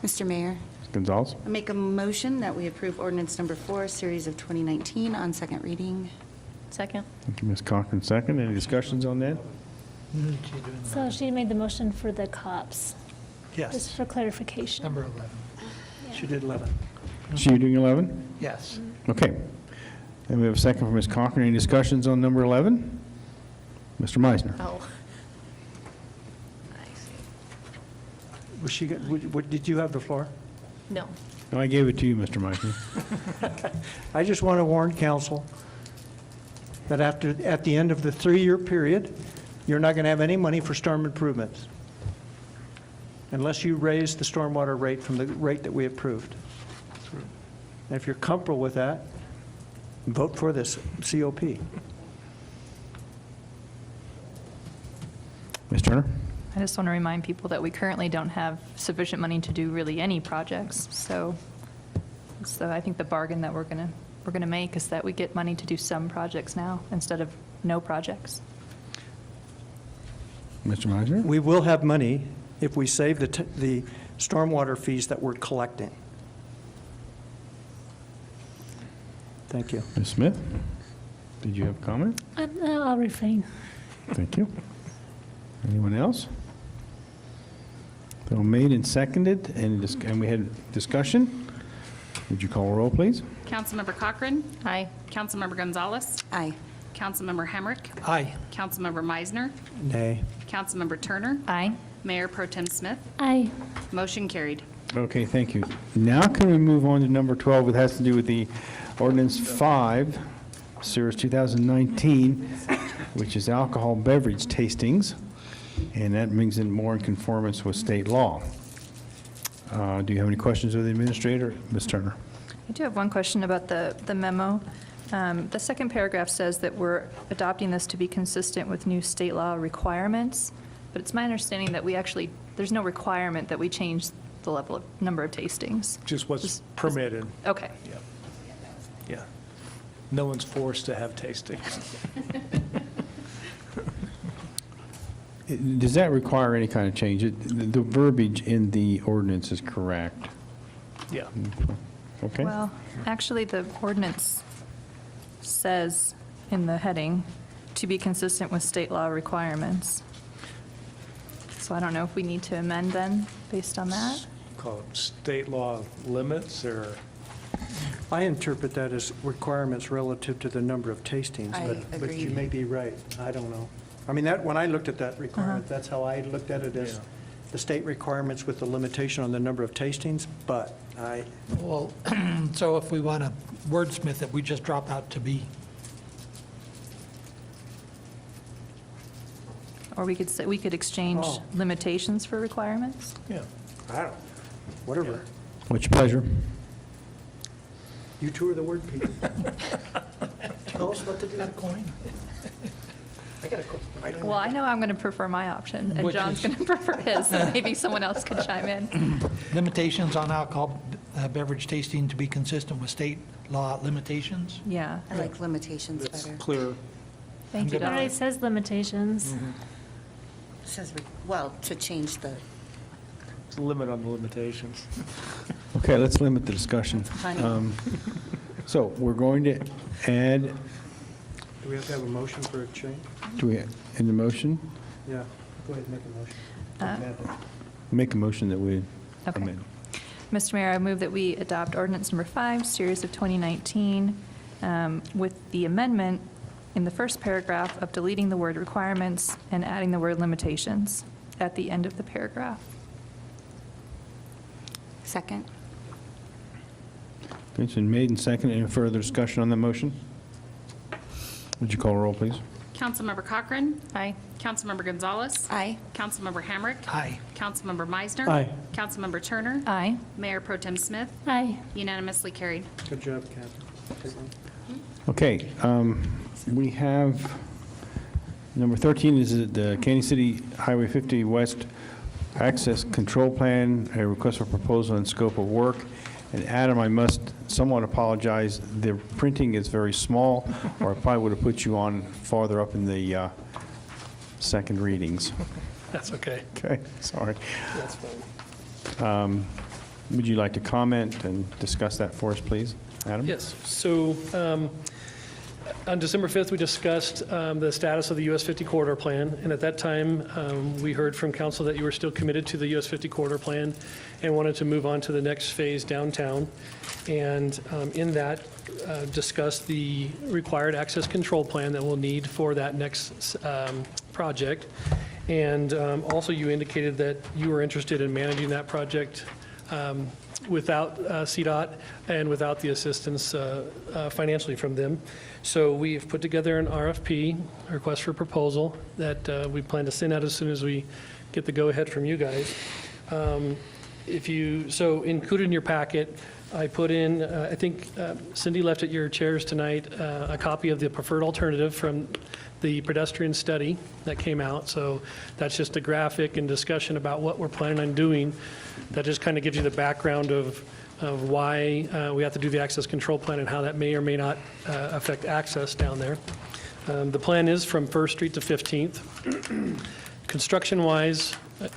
C: Mr. Mayor,
A: Gonzalez?
C: I make a motion that we approve ordinance number 4, series of 2019 on second reading.
J: Second.
A: Thank you, Ms. Cochran, second. Any discussions on that?
B: So she made the motion for the cops, just
K: Yes,
B: for clarification.
K: number 11. She did 11.
A: So you're doing 11?
K: Yes.
A: Okay. And we have a second from Ms. Cochran. Any discussions on number 11? Mr. Meisner?
J: Oh. I see.
I: Was she, did you have the floor?
J: No.
A: No, I gave it to you, Mr. Meisner.
F: I just want to warn council that at the end of the 3-year period, you're not going to have any money for storm improvements unless you raise the stormwater rate from the rate that we approved. And if you're comfortable with that, vote for this COP.
A: Ms. Turner?
H: I just want to remind people that we currently don't have sufficient money to do really any projects. So I think the bargain that we're going to make is that we get money to do some projects now instead of no projects.
A: Mr. Meisner?
F: We will have money if we save the stormwater fees that we're collecting. Thank you.
A: Ms. Smith? Did you have a comment?
B: I'll refrain.
A: Thank you. Anyone else? So made and seconded, and we had discussion. Would you call a roll, please?
D: Councilmember Cochran.
J: Aye.
D: Councilmember Gonzalez.
C: Aye.
D: Councilmember Hamrick.
K: Aye.
D: Councilmember Meisner.
F: Nay.
D: Councilmember Turner.
H: Aye.
D: Mayor Pro Tem Smith.
B: Aye.
D: Motion carried.
A: Okay, thank you. Now can we move on to number 12? It has to do with the ordinance 5, series 2019, which is alcohol beverage tastings, and that brings it more in conformance with state law. Do you have any questions of the administrator? Ms. Turner?
H: I do have one question about the memo. The second paragraph says that we're adopting this to be consistent with new state law requirements, but it's my understanding that there's no requirement that we change the level of number of tastings.
I: Just what's permitted.
H: Okay.
I: Yeah. No one's forced to have tastings.
A: Does that require any kind of change? The verbiage in the ordinance is correct.
I: Yeah.
A: Okay?
H: Well, actually, the ordinance says in the heading, to be consistent with state law requirements. So I don't know if we need to amend then, based on that?
I: Call it state law limits or?
F: I interpret that as requirements relative to the number of tastings,
C: I
F: but you
C: agree.
F: may be right. I don't know. I mean, when I looked at that requirement, that's how I looked at it, as
I: Yeah.
F: the state requirements with the limitation on the number of tastings, but
K: Well, so if we want to wordsmith it, we just drop out to be.
H: Or we could say, we could exchange
F: Oh.
H: limitations for requirements?
I: Yeah.
F: I don't, whatever.
A: What's your pleasure?
F: You two are the word people. Tell us what to do.
K: That coin?
H: Well, I know I'm going to prefer my option, and
K: Which
H: John's
K: is-
H: going to prefer his, so maybe someone else could chime in.
K: Limitations on alcohol beverage tasting to be consistent with state law limitations?
H: Yeah,
C: I like limitations
I: That's
C: better.
I: clear.
H: thank you,
B: It already
H: Don.
B: says limitations.
C: It says, well, to change the,
I: It's a limit on the limitations.
A: Okay, let's limit the discussion.
C: Funny.
A: So we're going to add,
F: Do we have to have a motion for a change?
A: do we, in the motion,
F: Yeah, go ahead and make a motion.
A: make a motion that we
H: Okay.
A: amend.
H: Mr. Mayor, I move that we adopt ordinance number 5, series of 2019, with the amendment in the first paragraph of deleting the word requirements and adding the word limitations at the end of the paragraph.
C: Second?
A: Okay, it's been made and seconded. Any further discussion on the motion? Would you call a roll, please?
D: Councilmember Cochran.
H: Aye.
D: Councilmember Gonzalez.
C: Aye.
D: Councilmember Hamrick.
K: Aye.
D: Councilmember Meisner.
F: Aye.
D: Councilmember Turner.
H: Aye.
D: Mayor Pro Tem Smith.
B: Aye.
D: Unanimously carried.
F: Good job, Kathy. Take one.
A: Okay, we have, number 13 is the Kansas City Highway 50 West Access Control Plan, a request for proposal and scope of work. And Adam, I must somewhat apologize, the printing is very small, or I probably would have put you on farther up in the second readings.
F: That's okay.
A: Okay, sorry.
F: That's fine.
A: Would you like to comment and discuss that for us, please, Adam?
M: Yes. So on December 5th, we discussed the status of the US 50 corridor plan, and at that time, we heard from council that you were still committed to the US 50 corridor plan and wanted to move on to the next phase downtown. And in that, discussed the required access control plan that we'll need for that next project. And also, you indicated that you were interested in managing that project without CDOT and without the assistance financially from them. So we've put together an RFP, a request for proposal, that we plan to send out as soon as we get the go-ahead from you guys. So included in your packet, I put in, I think Cindy left at your chairs tonight, a copy of the preferred alternative from the pedestrian study that came out. So that's just a graphic and discussion about what we're planning on doing. That just kind of gives you the background of why we have to do the access control plan and how that may or may not affect access down there. The plan is from First Street to 15th. Construction-wise,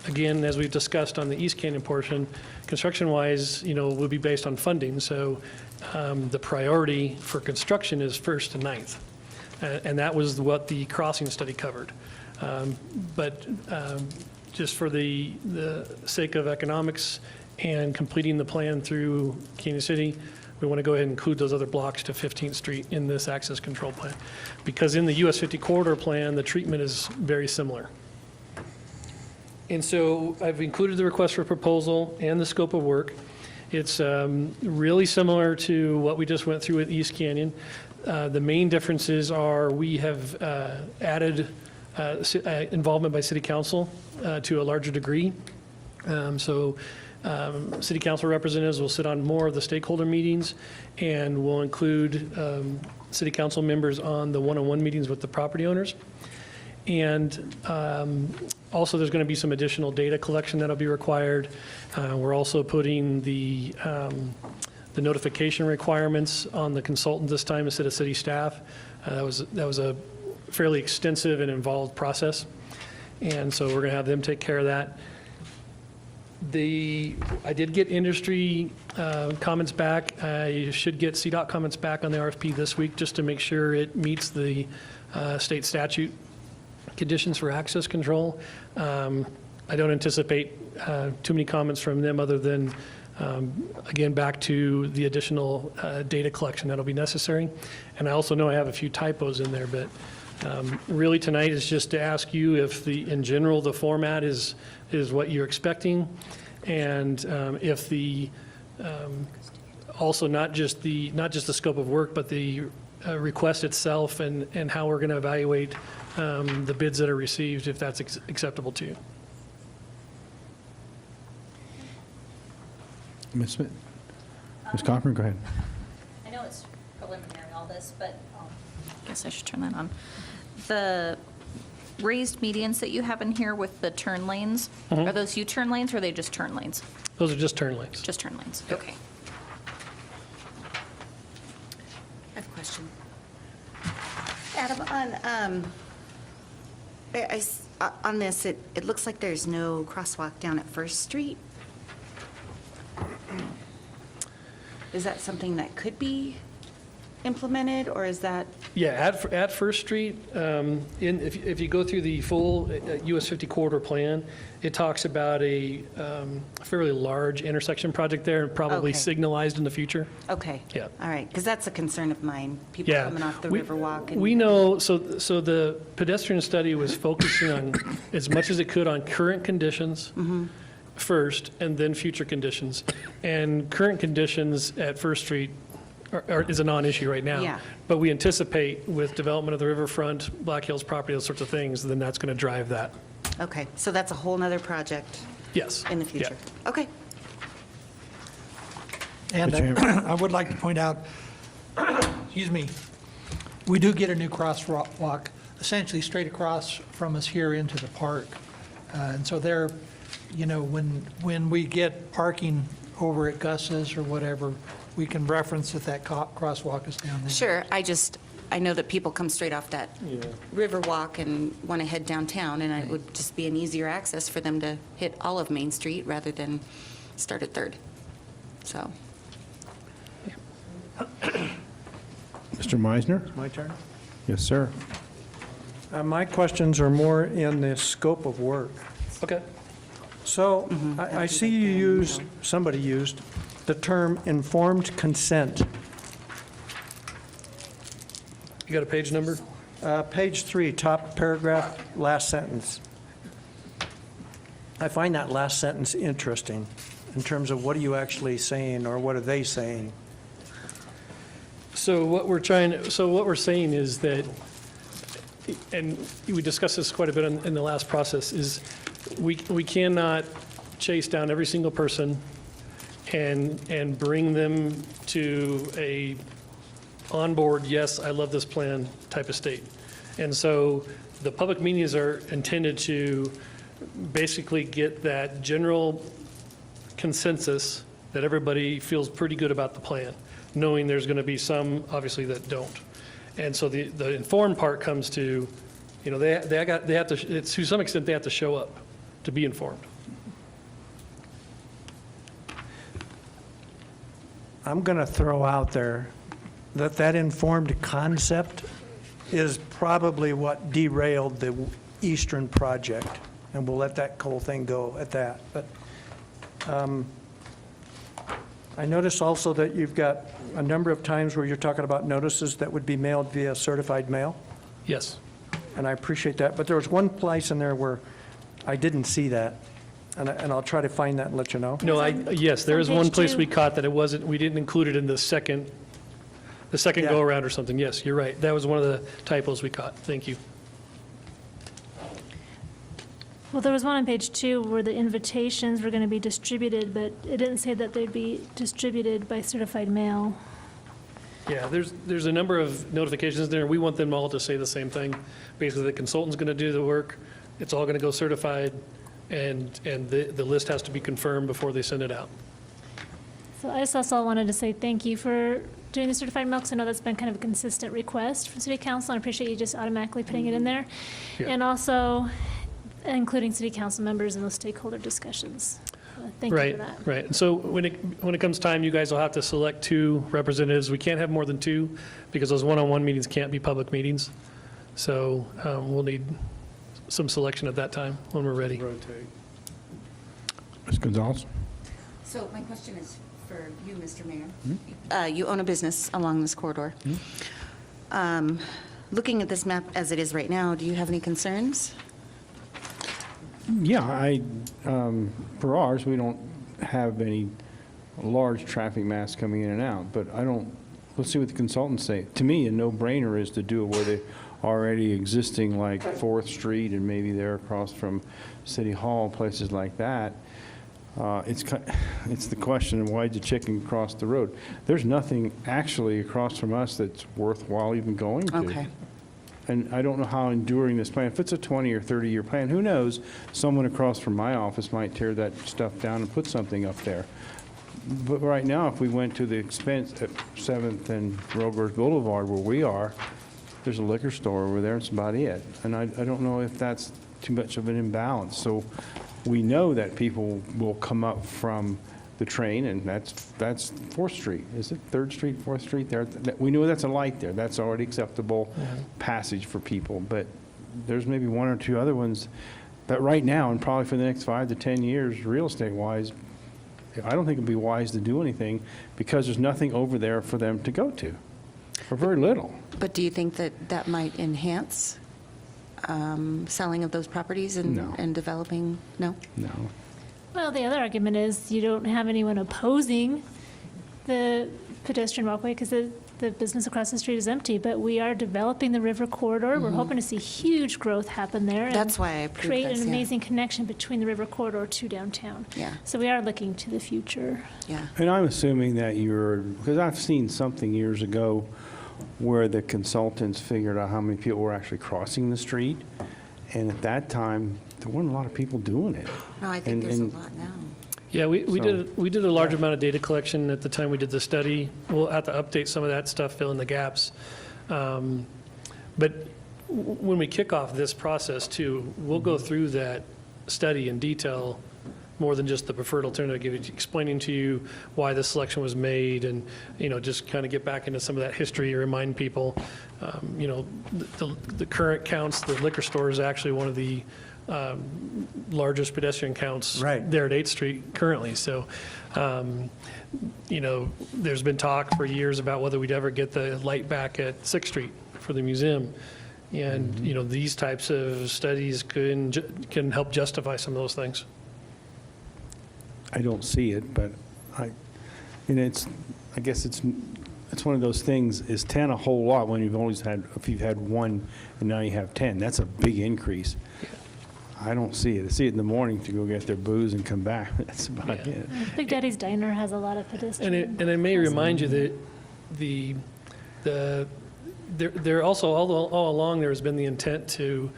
M: again, as we've discussed on the East Canyon portion, construction-wise, will be based on funding. So the priority for construction is 1st to 9th. And that was what the crossing study covered. But just for the sake of economics and completing the plan through Kansas City, we want to go ahead and include those other blocks to 15th Street in this access control plan. Because in the US 50 corridor plan, the treatment is very similar. And so I've included the request for proposal and the scope of work. It's really similar to what we just went through with East Canyon. The main differences are we have added involvement by City Council to a larger degree. So City Council representatives will sit on more of the stakeholder meetings, and will include City Council members on the one-on-one meetings with the property owners. And also, there's going to be some additional data collection that'll be required. We're also putting the notification requirements on the consultant this time instead of city staff. That was a fairly extensive and involved process, and so we're going to have them take care of that. I did get industry comments back. I should get CDOT comments back on the RFP this week, just to make sure it meets the state statute conditions for access control. I don't anticipate too many comments from them, other than again, back to the additional data collection that'll be necessary. And I also know I have a few typos in there, but really tonight is just to ask you if in general, the format is what you're expecting. And if also not just the scope of work, but the request itself and how we're going to evaluate the bids that are received, if that's acceptable to you.
A: Ms. Smith? Ms. Cochran, go ahead.
J: I know it's preliminary, all this, but I guess I should turn that on. The raised medians that you have in here with the turn lanes, are those U-turn lanes, or are they just turn lanes?
M: Those are just turn lanes.
J: Just turn lanes, okay.
C: I have a question. Adam, on this, it looks like there's no crosswalk down at First Street. Is that something that could be implemented, or is that?
M: Yeah, at First Street, if you go through the full US 50 corridor plan, it talks about a fairly large intersection project there, probably
C: Okay.
M: signalized in the future.
C: Okay.
M: Yeah.
C: All right, because that's a concern of mine, people
M: Yeah.
C: coming off the
M: We-
C: Riverwalk. and-
M: We know, so the pedestrian study was focusing on, as much as it could, on current conditions first, and then future conditions. And current conditions at First Street is a non-issue right now.
C: Yeah.
M: But we anticipate with development of the riverfront, Black Hills property, those sorts of things, then that's going to drive that.
C: Okay, so that's a whole nother project
M: Yes.
C: in the
M: Yeah.
C: future? Okay.
K: And
A: Mr. Hammond.
K: I would like to point out, excuse me, we do get a new crosswalk essentially straight across from us here into the park. And so there, you know, when we get parking over at Gus's or whatever, we can reference that crosswalk is down there.
C: Sure, I know that people come straight off that Riverwalk and want to head downtown, and it would just be an easier access for them to hit all of Main Street rather than start at Third. So,
A: Mr. Meisner?
F: My turn?
A: Yes, sir.
F: My questions are more in the scope of work.
M: Okay.
F: So I see you use, somebody used, the term informed consent.
M: You got a page number?
F: Page 3, top paragraph, last sentence. I find that last sentence interesting in terms of what are you actually saying or what are they saying?
M: So what we're saying is that, and we discussed this quite a bit in the last process, is we cannot chase down every single person and bring them to a onboard, yes, I love this plan type of state. And so the public meetings are intended to basically get that general consensus that everybody feels pretty good about the plan, knowing there's going to be some, obviously, that don't. And so the informed part comes to, you know, they have to, to some extent, they have to show up to be informed.
F: I'm going to throw out there that informed concept is probably what derailed the Eastern project, and we'll let that whole thing go at that. But I notice also that you've got a number of times where you're talking about notices that would be mailed via certified mail,
M: Yes.
F: and I appreciate that. But there was one place in there where I didn't see that, and I'll try to find that and let you know.
M: No, yes, there
B: on
M: is one
B: page
M: place
B: 2.
M: we caught that it wasn't, we didn't include it in the second
F: Yeah.
M: go-around or something. Yes, you're right. That was one of the typos we caught. Thank you.
B: Well, there was one on page 2 where the invitations were going to be distributed, but it didn't say that they'd be distributed by certified mail.
M: Yeah, there's a number of notifications there, and we want them all to say the same thing. Basically, the consultant's going to do the work, it's all going to go certified, and the list has to be confirmed before they send it out.
B: So I just also wanted to say thank you for doing the certified mail, because I know that's been kind of a consistent request from City Council, and I appreciate you just automatically putting it in there.
M: Yeah.
B: And also including City Council members in those stakeholder discussions. Thank you for that.
M: Right. And so when it comes time, you guys will have to select 2 representatives. We can't have more than 2 because those one-on-one meetings can't be public meetings. So we'll need some selection at that time when we're ready.
A: Ms. Gonzalez?
C: So my question is for you, Mr. Mayor. You own a business along this corridor. Looking at this map as it is right now, do you have any concerns?
A: Yeah, for ours, we don't have any large traffic mass coming in and out, but let's see what the consultants say. To me, a no-brainer is to do it where they already existing, like 4th Street and maybe there across from City Hall, places like that. It's the question of why'd the chicken cross the road? There's nothing actually across from us that's worthwhile even going to.
C: Okay.
A: And I don't know how enduring this plan, if it's a 20 or 30-year plan, who knows? Someone across from my office might tear that stuff down and put something up there. But right now, if we went to the expense at 7th and Roberts Boulevard where we are, there's a liquor store over there, that's about it. And I don't know if that's too much of an imbalance. So we know that people will come up from the train, and that's 4th Street. Is it 3rd Street, 4th Street there? We know that's a light there. That's already acceptable passage for people, but there's maybe one or two other ones that right now, and probably for the next 5 to 10 years, real estate-wise, I don't think it'd be wise to do anything because there's nothing over there for them to go to, or very little.
C: But do you think that that might enhance selling of those properties
A: No.
C: and developing? No?
A: No.
B: Well, the other argument is you don't have anyone opposing the pedestrian walkway because the business across the street is empty, but we are developing the river corridor. We're hoping to see huge growth happen there. and
C: That's why I approved
B: create
C: this,
B: an
C: yeah.
B: amazing connection between the river corridor to downtown.
C: Yeah.
B: So we are looking to the future.
C: Yeah.
A: And I'm assuming that because I've seen something years ago where the consultants figured out how many people were actually crossing the street, and at that time, there weren't a lot of people doing it.
C: No, I think
A: And-
C: there's a
A: and-
C: lot now.
M: Yeah, we
A: So-
M: did a large amount of data collection at the time we did the study. We'll have to update some of that stuff, fill in the gaps. But when we kick off this process too, we'll go through that study in detail, more than just the preferred alternative, explaining to you why this selection was made and, just kind of get back into some of that history, remind people, the current counts, the liquor store is actually one of the largest pedestrian counts there at 8th Street currently. So, there's been talk for years about whether we'd ever get the light back at 6th Street for the museum. And, these types of studies can help justify some of those things.
A: I don't see it, but I guess it's one of those things, is 10 a whole lot when if you've had one and now you have 10? That's a big increase. I don't see it. I see it in the morning to go get their booze and come back. That's about it.
B: Big Daddy's Diner has a lot of pedestrian.
M: And I may remind you that there also, all along, there has been the intent to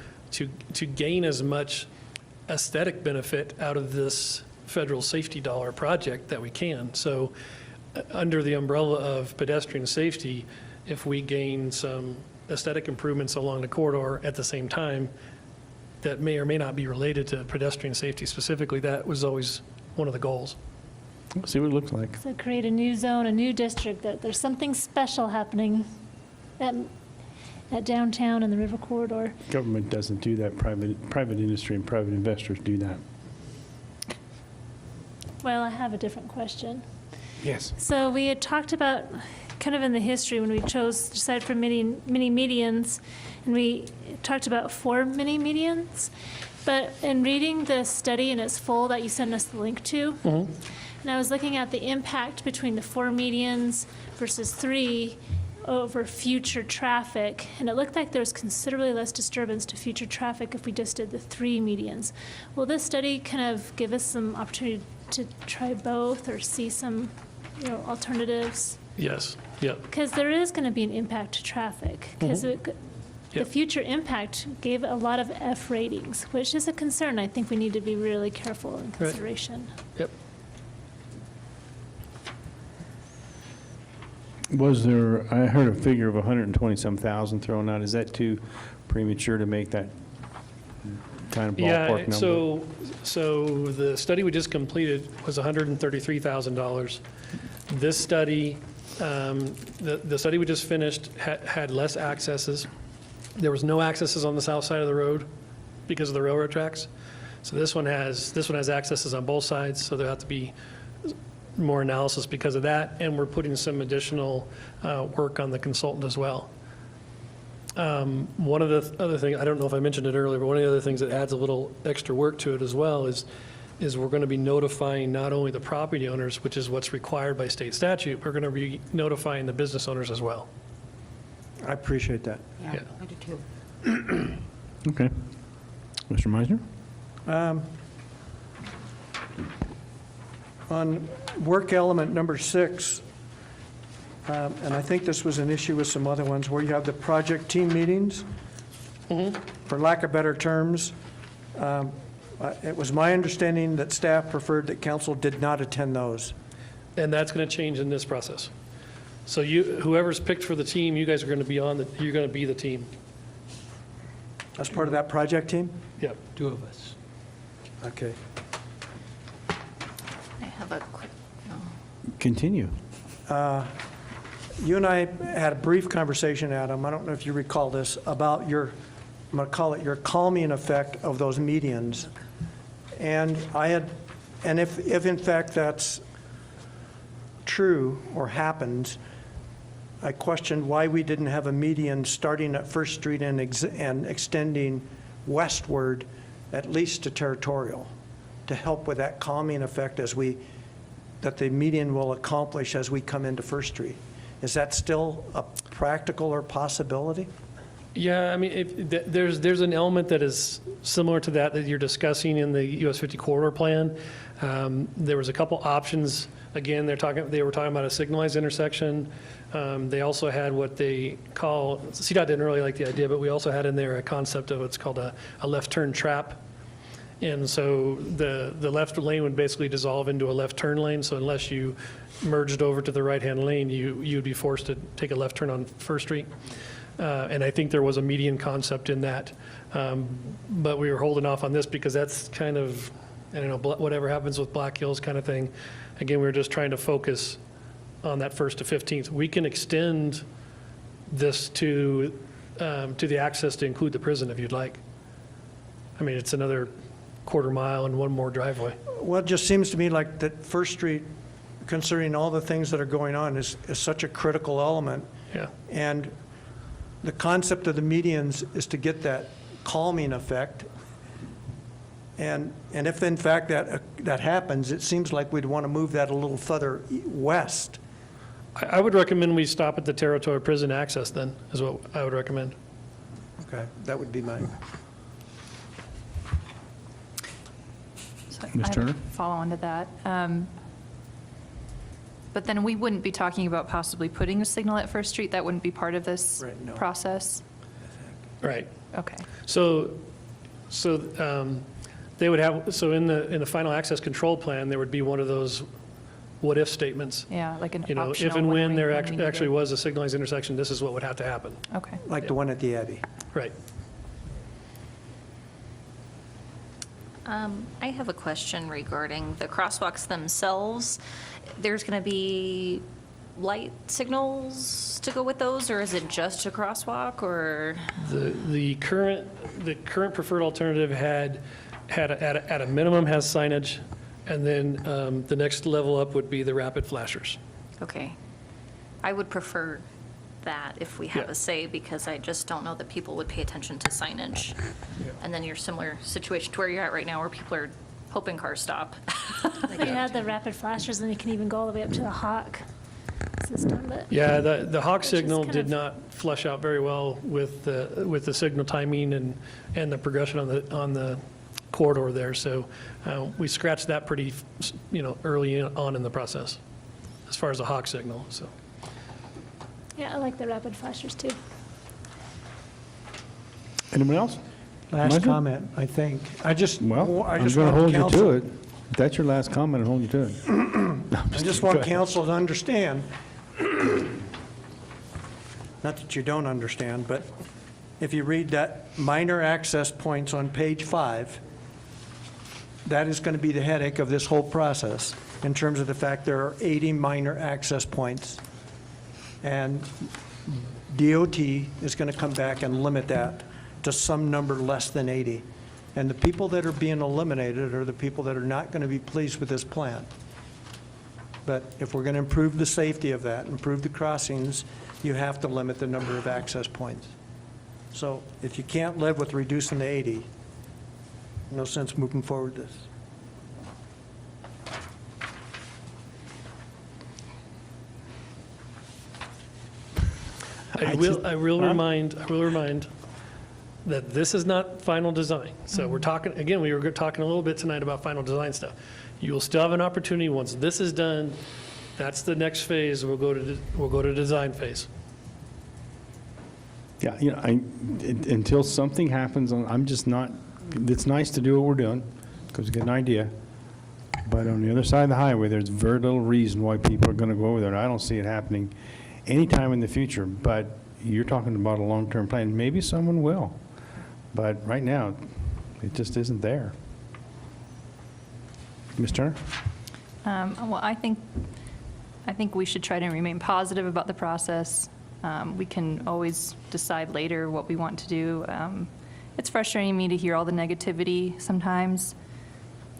M: gain as much aesthetic benefit out of this federal safety dollar project that we can. So under the umbrella of pedestrian safety, if we gain some aesthetic improvements along the corridor at the same time, that may or may not be related to pedestrian safety specifically, that was always one of the goals.
A: We'll see what it looks like.
B: So create a new zone, a new district, that there's something special happening at downtown and the river corridor.
A: Government doesn't do that. Private industry and private investors do that.
B: Well, I have a different question.
A: Yes.
B: So we had talked about, kind of in the history, when we decided for mini medians, and we talked about 4 mini medians. But in reading the study in its full that you sent us the link to, and I was looking at the impact between the 4 medians versus 3 over future traffic, and it looked like there was considerably less disturbance to future traffic if we just did the 3 medians. Will this study kind of give us some opportunity to try both or see some, alternatives?
M: Yes, yep.
B: Because there is going to be an impact to traffic. Because the
M: Yep.
B: future impact gave a lot of F ratings, which is a concern. I think we need to be really careful in consideration.
M: Yep.
A: I heard a figure of 120-some thousand thrown out. Is that too premature to make that kind of ballpark number?
M: So the study we just completed was $133,000. This study, the study we just finished had less accesses. There was no accesses on the south side of the road because of the railroad tracks. So this one has accesses on both sides, so there have to be more analysis because of that, and we're putting some additional work on the consultant as well. One of the other things, I don't know if I mentioned it earlier, but one of the other things that adds a little extra work to it as well is we're going to be notifying not only the property owners, which is what's required by state statute, we're going to be notifying the business owners as well.
F: I appreciate that.
C: Yeah,
M: Yeah.
C: I do too.
A: Okay. Mr. Meisner?
F: On work element number 6, and I think this was an issue with some other ones, where you have the project team meetings, for lack of better terms, it was my understanding that staff preferred that council did not attend those.
M: And that's going to change in this process. So whoever's picked for the team, you guys are going to be you're going to be the team.
F: As part of that project team?
M: Yep.
K: 2 of us.
F: Okay.
J: I have a quick
A: Continue.
F: You and I had a brief conversation, Adam, I don't know if you recall this, about your, I'm going to call it your calming effect of those medians. And if in fact that's true or happens, I questioned why we didn't have a median starting at First Street and extending westward, at least to Territorial, to help with that calming effect that the median will accomplish as we come into First Street. Is that still a practical or possibility?
M: Yeah, I mean, there's an element that is similar to that you're discussing in the US 50 corridor plan. There was a couple options. Again, they were talking about a signalized intersection. They also had what they call, CDOT didn't really like the idea, but we also had in there a concept of what's called a left turn trap. And so the left lane would basically dissolve into a left turn lane. So unless you merged over to the right-hand lane, you'd be forced to take a left turn on First Street. And I think there was a median concept in that. But we were holding off on this because that's kind of, I don't know, whatever happens with Black Hills kind of thing. Again, we were just trying to focus on that 1st to 15th. We can extend this to the access to include the prison if you'd like. I mean, it's another quarter mile and one more driveway.
F: Well, it just seems to me like that First Street, considering all the things that are going on, is such a critical element.
M: Yeah.
F: And the concept of the medians is to get that calming effect. And if in fact that happens, it seems like we'd want to move that a little further west.
M: I would recommend we stop at the Territorial Prison access then, is what I would recommend.
F: Okay, that would be mine.
H: So
A: Ms.
H: I
A: Turner?
H: follow on to that. But then we wouldn't be talking about possibly putting a signal at First Street? That wouldn't be part of this
F: Right, no.
H: process?
M: Right.
H: Okay.
M: So they would have, so in the final access control plan, there would be one of those what-if statements.
H: Yeah, like an
M: You know,
H: optional
M: if and when
H: we
M: there
H: need
M: actually
H: it.
M: was a signalized intersection, this is what would have to happen.
H: Okay.
F: Like the one at the Abbey.
M: Right.
J: I have a question regarding the crosswalks themselves. There's going to be light signals to go with those, or is it just a crosswalk, or?
M: The current preferred alternative had at a minimum has signage, and then the next level up would be the rapid flashers.
J: Okay. I would prefer that if we have
M: Yeah.
J: a say, because I just don't know that people would pay attention to signage. And then you're similar situation to where you're at right now, where people are hoping cars stop.
B: If you had the rapid flashers, then you can even go all the way up to the Hawk system, but.
M: Yeah, the Hawk
B: Which is
M: signal
B: kind
M: did
B: of-
M: not flesh out very well with the signal timing and the progression on the corridor there. So we scratched that pretty, early on in the process, as far as the Hawk signal, so.
B: Yeah, I like the rapid flashers too.
A: Anyone else?
F: Last
A: Michael?
F: comment, I think.
A: Well, I'm
F: just
A: going to
F: want
A: hold you
F: council-
A: to it. If that's your last comment, I'll hold you to it.
F: I just want council to understand, not that you don't understand, but if you read that minor access points on page 5, that is going to be the headache of this whole process, in terms of the fact there are 80 minor access points. And DOT is going to come back and limit that to some number less than 80. And the people that are being eliminated are the people that are not going to be pleased with this plan. But if we're going to improve the safety of that, improve the crossings, you have to limit the number of access points. So if you can't live with reducing to 80, no sense moving forward this.
M: I will remind that this is not final design. So we're talking, again, we were talking a little bit tonight about final design stuff. You will still have an opportunity, once this is done, that's the next phase, we'll go to design phase.
A: Yeah, until something happens, I'm just not, it's nice to do what we're doing, because we get an idea. But on the other side of the highway, there's very little reason why people are going to go over there. I don't see it happening anytime in the future, but you're talking about a long-term plan. Maybe someone will, but right now, it just isn't there. Ms. Turner?
H: Well, I think I think we should try to remain positive about the process. We can always decide later what we want to do. It's frustrating me to hear all the negativity sometimes.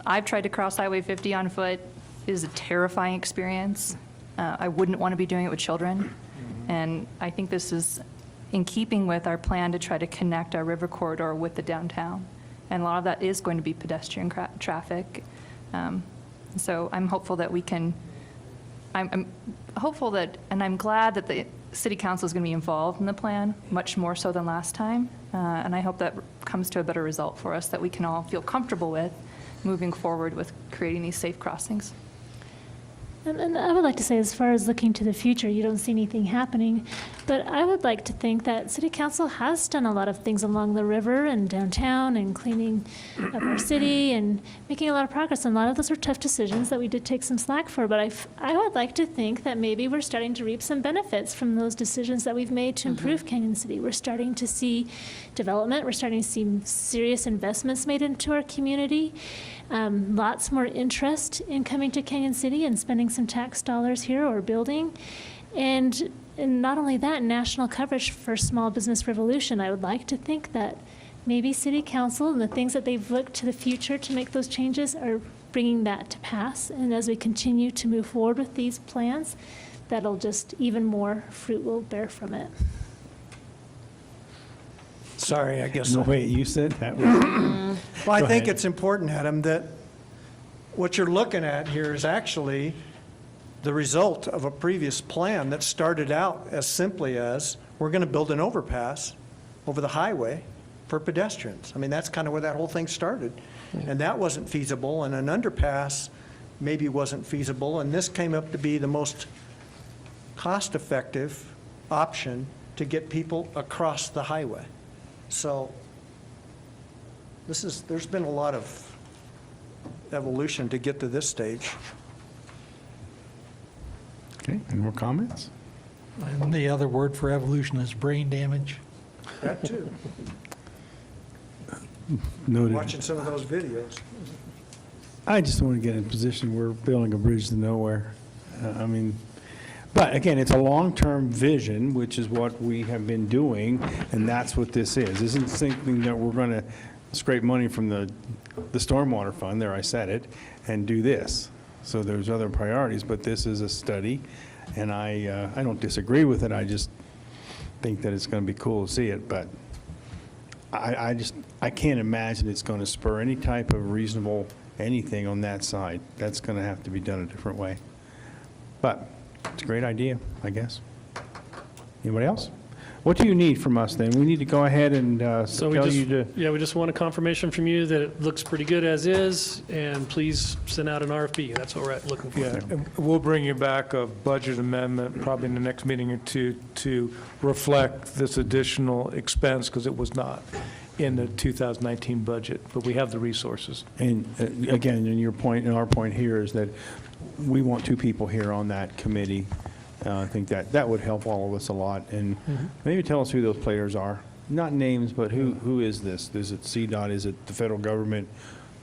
H: I've tried to cross Highway 50 on foot. It is a terrifying experience. I wouldn't want to be doing it with children. And I think this is in keeping with our plan to try to connect our river corridor with the downtown. And a lot of that is going to be pedestrian traffic. So I'm hopeful that we can, I'm hopeful that, and I'm glad that the city council is going to be involved in the plan, much more so than last time. And I hope that comes to a better result for us that we can all feel comfortable with moving forward with creating these safe crossings.
B: And I would like to say, as far as looking to the future, you don't see anything happening, but I would like to think that City Council has done a lot of things along the river and downtown and cleaning up our city and making a lot of progress. And a lot of those were tough decisions that we did take some slack for, but I would like to think that maybe we're starting to reap some benefits from those decisions that we've made to improve Canyon City. We're starting to see development. We're starting to see serious investments made into our community. Lots more interest in coming to Canyon City and spending some tax dollars here or building. And not only that, national coverage for Small Business Revolution. I would like to think that maybe City Council and the things that they've looked to the future to make those changes are bringing that to pass. And as we continue to move forward with these plans, that'll just even more fruit will bear from it.
F: Sorry, I guess.
A: No, wait, you said that was...
F: Well, I
A: Go
F: think
A: ahead.
F: it's important, Adam, that what you're looking at here is actually the result of a previous plan that started out as simply as, we're going to build an overpass over the highway for pedestrians. I mean, that's kind of where that whole thing started. And that wasn't feasible, and an underpass maybe wasn't feasible, and this came up to be the most cost-effective option to get people across the highway. So there's been a lot of evolution to get to this stage.
A: Okay, any more comments?
K: And the other word for evolution is brain damage.
F: That too.
A: Noted.
F: Watching some of those videos.
A: I just want to get in a position where we're building a bridge to nowhere. I mean, but again, it's a long-term vision, which is what we have been doing, and that's what this is. This isn't something that we're going to scrape money from the stormwater fund, there I said it, and do this. So there's other priorities, but this is a study, and I don't disagree with it. I just think that it's going to be cool to see it, but I can't imagine it's going to spur any type of reasonable anything on that side. That's going to have to be done a different way. But it's a great idea, I guess. Anybody else? What do you need from us then? We need to go ahead and
M: So we
A: tell
M: just,
A: you to...
M: yeah, we just want a confirmation from you that it looks pretty good as is, and please send out an RFP. That's what we're looking for.
I: Yeah, and we'll bring you back a budget amendment probably in the next meeting or two to reflect this additional expense, because it was not in the 2019 budget, but we have the resources.
A: And again, and your point, and our point here is that we want two people here on that committee. I think that would help all of us a lot. And maybe tell us who those players are. Not names, but who is this? Is it CDOT? Is it the federal government?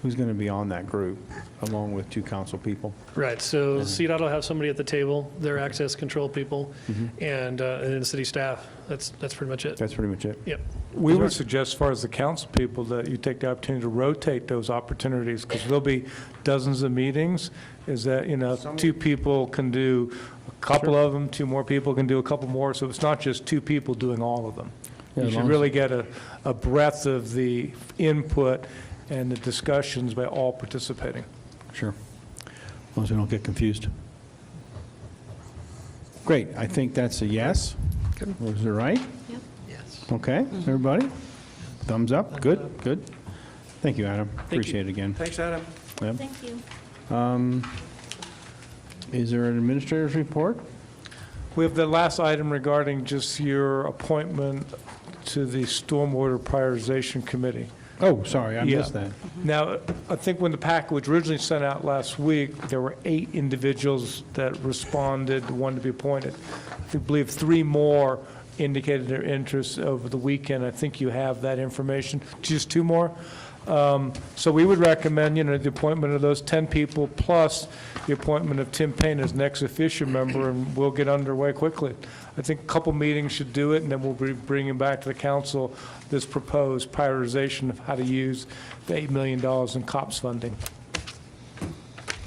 A: Who's going to be on that group, along with two council people?
M: Right, so CDOT will have somebody at the table, their access control people, and then the city staff. That's pretty much it.
A: That's pretty much it.
M: Yep.
I: We would suggest, as far as the council people, that you take the opportunity to rotate those opportunities, because there'll be dozens of meetings, is that, two people can do a couple of them, two more people can do a couple more, so it's not just two people doing all of them.
A: Yeah,
I: You
A: as
I: should
A: long as-
I: really get a breadth of the input and the discussions by all participating.
A: Sure. As long as we don't get confused. Great, I think that's a yes. Was it right?
L: Yep.
K: Yes.
A: Okay, everybody? Thumbs up, good, good. Thank you, Adam. Appreciate it again.
F: Thanks, Adam.
A: Yep.
B: Thank you.
A: Is there an administrator's report?
I: We have the last item regarding just your appointment to the Stormwater Prioritization Committee.
A: Oh, sorry, I missed
I: Yeah.
A: that.
I: Now, I think when the packet was originally sent out last week, there were 8 individuals that responded, wanted to be appointed. I believe 3 more indicated their interest over the weekend. I think you have that information. Just 2 more. So we would recommend, the appointment of those 10 people plus the appointment of Tim Payne as an ex officio member, and we'll get underway quickly. I think a couple meetings should do it, and then we'll be bringing back to the council this proposed prioritization of how to use the $8 million in COPS funding.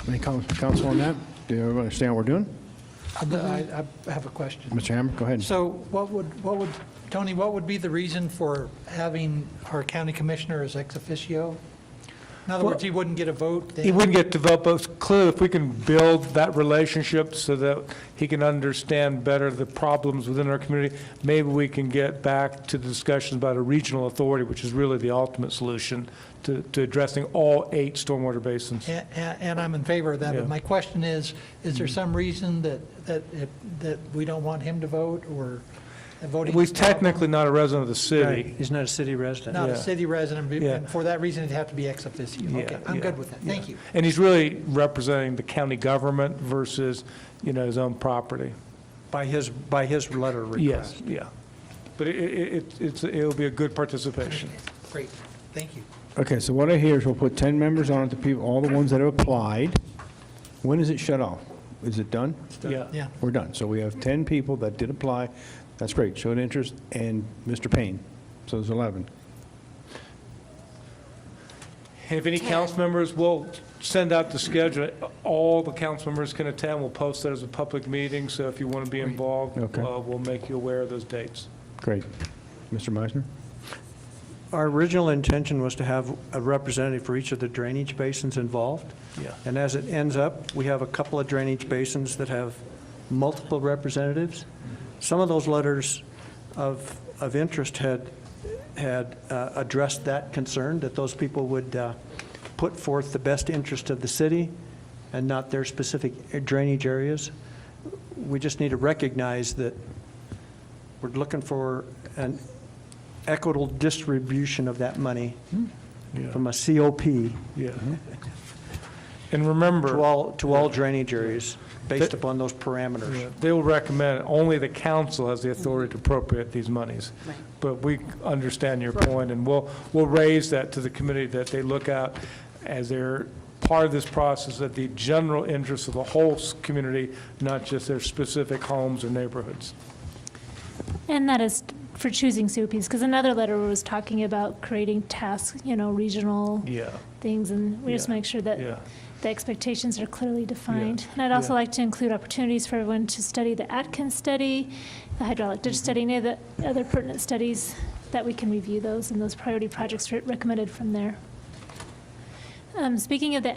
A: Any comments, council, on that? Do you understand what we're doing?
K: I have a question.
A: Mr. Hammer, go ahead.
K: So Tony, what would be the reason for having our county commissioner as ex officio? In other words, he wouldn't get a vote then?
I: He wouldn't get to vote, but clearly if we can build that relationship so that he can understand better the problems within our community, maybe we can get back to the discussions about a regional authority, which is really the ultimate solution to addressing all 8 stormwater basins.
K: And I'm in favor of that,
I: Yeah.
K: but my question is there some reason that we don't want him to vote, or voting?
I: He's technically not a resident of the city.
F: He's not a city resident.
K: Not
I: Yeah.
K: a city resident,
I: Yeah.
K: and for that reason, it'd have to be ex officio.
I: Yeah,
K: Okay, I'm
I: yeah,
K: good with that. Thank you.
I: And he's really representing the county government versus, his own property.
F: By his letter
I: Yes,
F: request.
I: yeah. But it'll be a good participation.
K: Great, thank you.
A: Okay, so what I hear is we'll put 10 members on it, the people, all the ones that have applied. When is it shut off? Is it done?
I: Yeah.
K: Yeah.
A: We're done. So we have 10 people that did apply. That's great. Showed interest, and Mr. Payne. So there's 11.
I: If any council members will send out the schedule, all the council members can attend. We'll post that as a public meeting, so if you want to be involved,
A: Okay.
I: we'll make you aware of those dates.
A: Great. Mr. Meisner?
F: Our original intention was to have a representative for each of the drainage basins involved.
I: Yeah.
F: And as it ends up, we have a couple of drainage basins that have multiple representatives. Some of those letters of interest had addressed that concern, that those people would put forth the best interest of the city and not their specific drainage areas. We just need to recognize that we're looking for an equitable distribution of that money from a COP
I: Yeah. And remember,
F: to all drainage areas based upon those parameters.
I: they will recommend, only the council has the authority to appropriate these monies.
C: Right.
I: But we understand your point, and we'll raise that to the committee, that they look out as they're part of this process, at the general interest of the whole community, not just their specific homes or neighborhoods.
B: And that is for choosing COPs, because another letter was talking about creating tasks, regional
I: Yeah.
B: things, and we just
I: Yeah.
B: make sure that
I: Yeah.
B: the expectations are clearly defined.
I: Yeah.
B: And I'd also
I: Yeah.
B: like to include opportunities for everyone to study the Atkins study, the hydraulic ditch study, any of the other pertinent studies, that we can review those, and those priority projects recommended from there. Speaking of the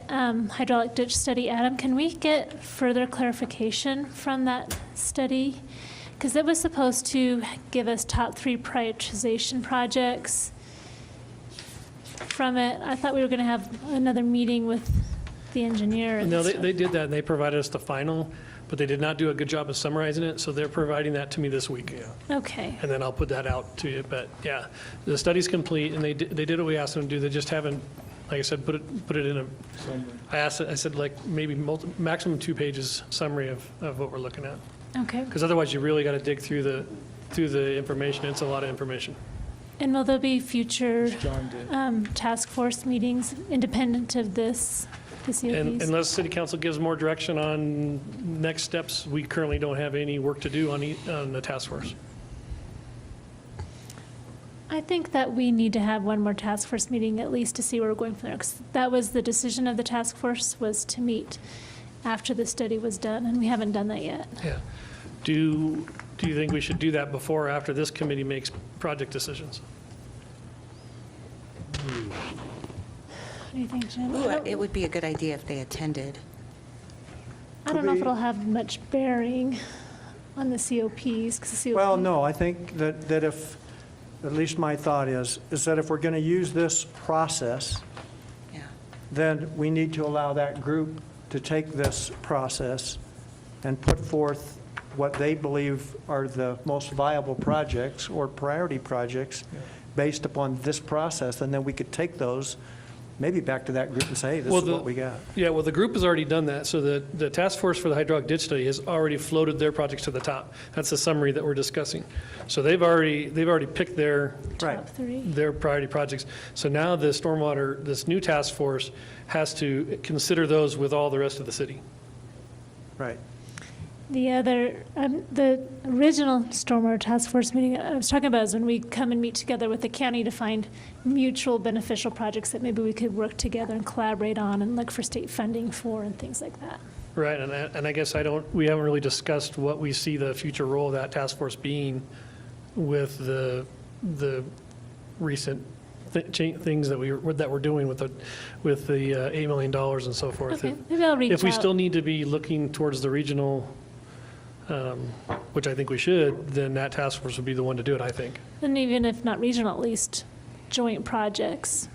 B: hydraulic ditch study, Adam, can we get further clarification from that study? Because it was supposed to give us top 3 prioritization projects from it. I thought we were going to have another meeting with the engineer. and
M: No,
B: stuff.
M: they did that, and they provided us the final, but they did not do a good job of summarizing it, so they're providing that to me this week.
B: Okay.
M: And then I'll put that out to you, but yeah, the study's complete, and they did what we asked them to do, they just haven't, like I said, put it in a, I said like maybe maximum 2 pages summary of what we're looking at.
B: Okay.
M: Because otherwise, you really got to dig through the information, it's a lot of information.
B: And will there be future
I: John did.
B: task force meetings independent of this, the
M: And
B: COPs?
M: unless city council gives more direction on next steps, we currently don't have any work to do on the task force.
B: I think that we need to have one more task force meeting at least to see where we're going from there. 'Cause that was the decision of the task force, was to meet after the study was done, and we haven't done that yet.
M: Yeah. Do you think we should do that before or after this committee makes project decisions?
B: What do you think, Jim?
C: Ooh, it would be a good idea if they attended.
B: I don't know if it'll have much bearing on the COPs, because the COPs.
F: Well, no, I think that if, at least my thought is that if we're going to use this process,
C: Yeah.
F: then we need to allow that group to take this process and put forth what they believe are the most viable projects or priority projects based upon this process, and then we could take those maybe back to that group and say, hey, this
M: Well,
F: is what we got.
M: Yeah, well, the group has already done that, so the task force for the hydraulic ditch study has already floated their projects to the top. That's the summary that we're discussing. So they've already picked their
F: Right.
B: Top three.
M: priority projects. So now the stormwater, this new task force has to consider those with all the rest of the city.
F: Right.
B: The original stormwater task force meeting I was talking about is when we come and meet together with the county to find mutual beneficial projects that maybe we could work together and collaborate on and look for state funding for and things like that.
M: Right, and I guess we haven't really discussed what we see the future role of that task force being with the recent things that we're doing with the $8 million and so forth.
B: Okay, maybe I'll reach out.
M: If we still need to be looking towards the regional, which I think we should, then that task force would be the one to do it, I think.
B: And even if not regional, at least joint projects.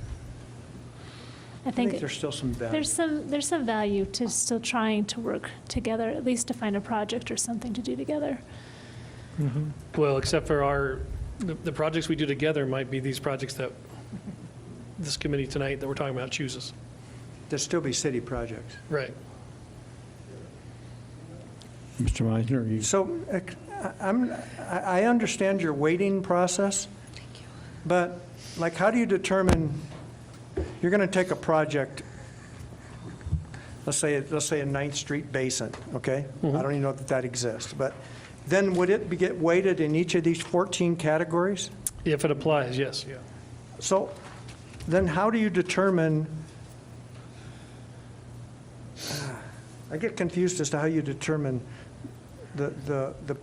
B: I think
F: there's still some value.
B: there's some value to still trying to work together, at least to find a project or something to do together.
M: Well, except for the projects we do together might be these projects that this committee tonight that we're talking about chooses.
F: There'll still be city projects.
M: Right.
A: Mr. Meisner, you...
F: So I understand your weighting process, but like, how do you determine, you're going to take a project, let's say a 9th Street Basin, okay? I don't even know that exists, but then would it get weighted in each of these 14 categories?
M: If it applies, yes.
F: So then how do you determine, I get confused as to how you determine the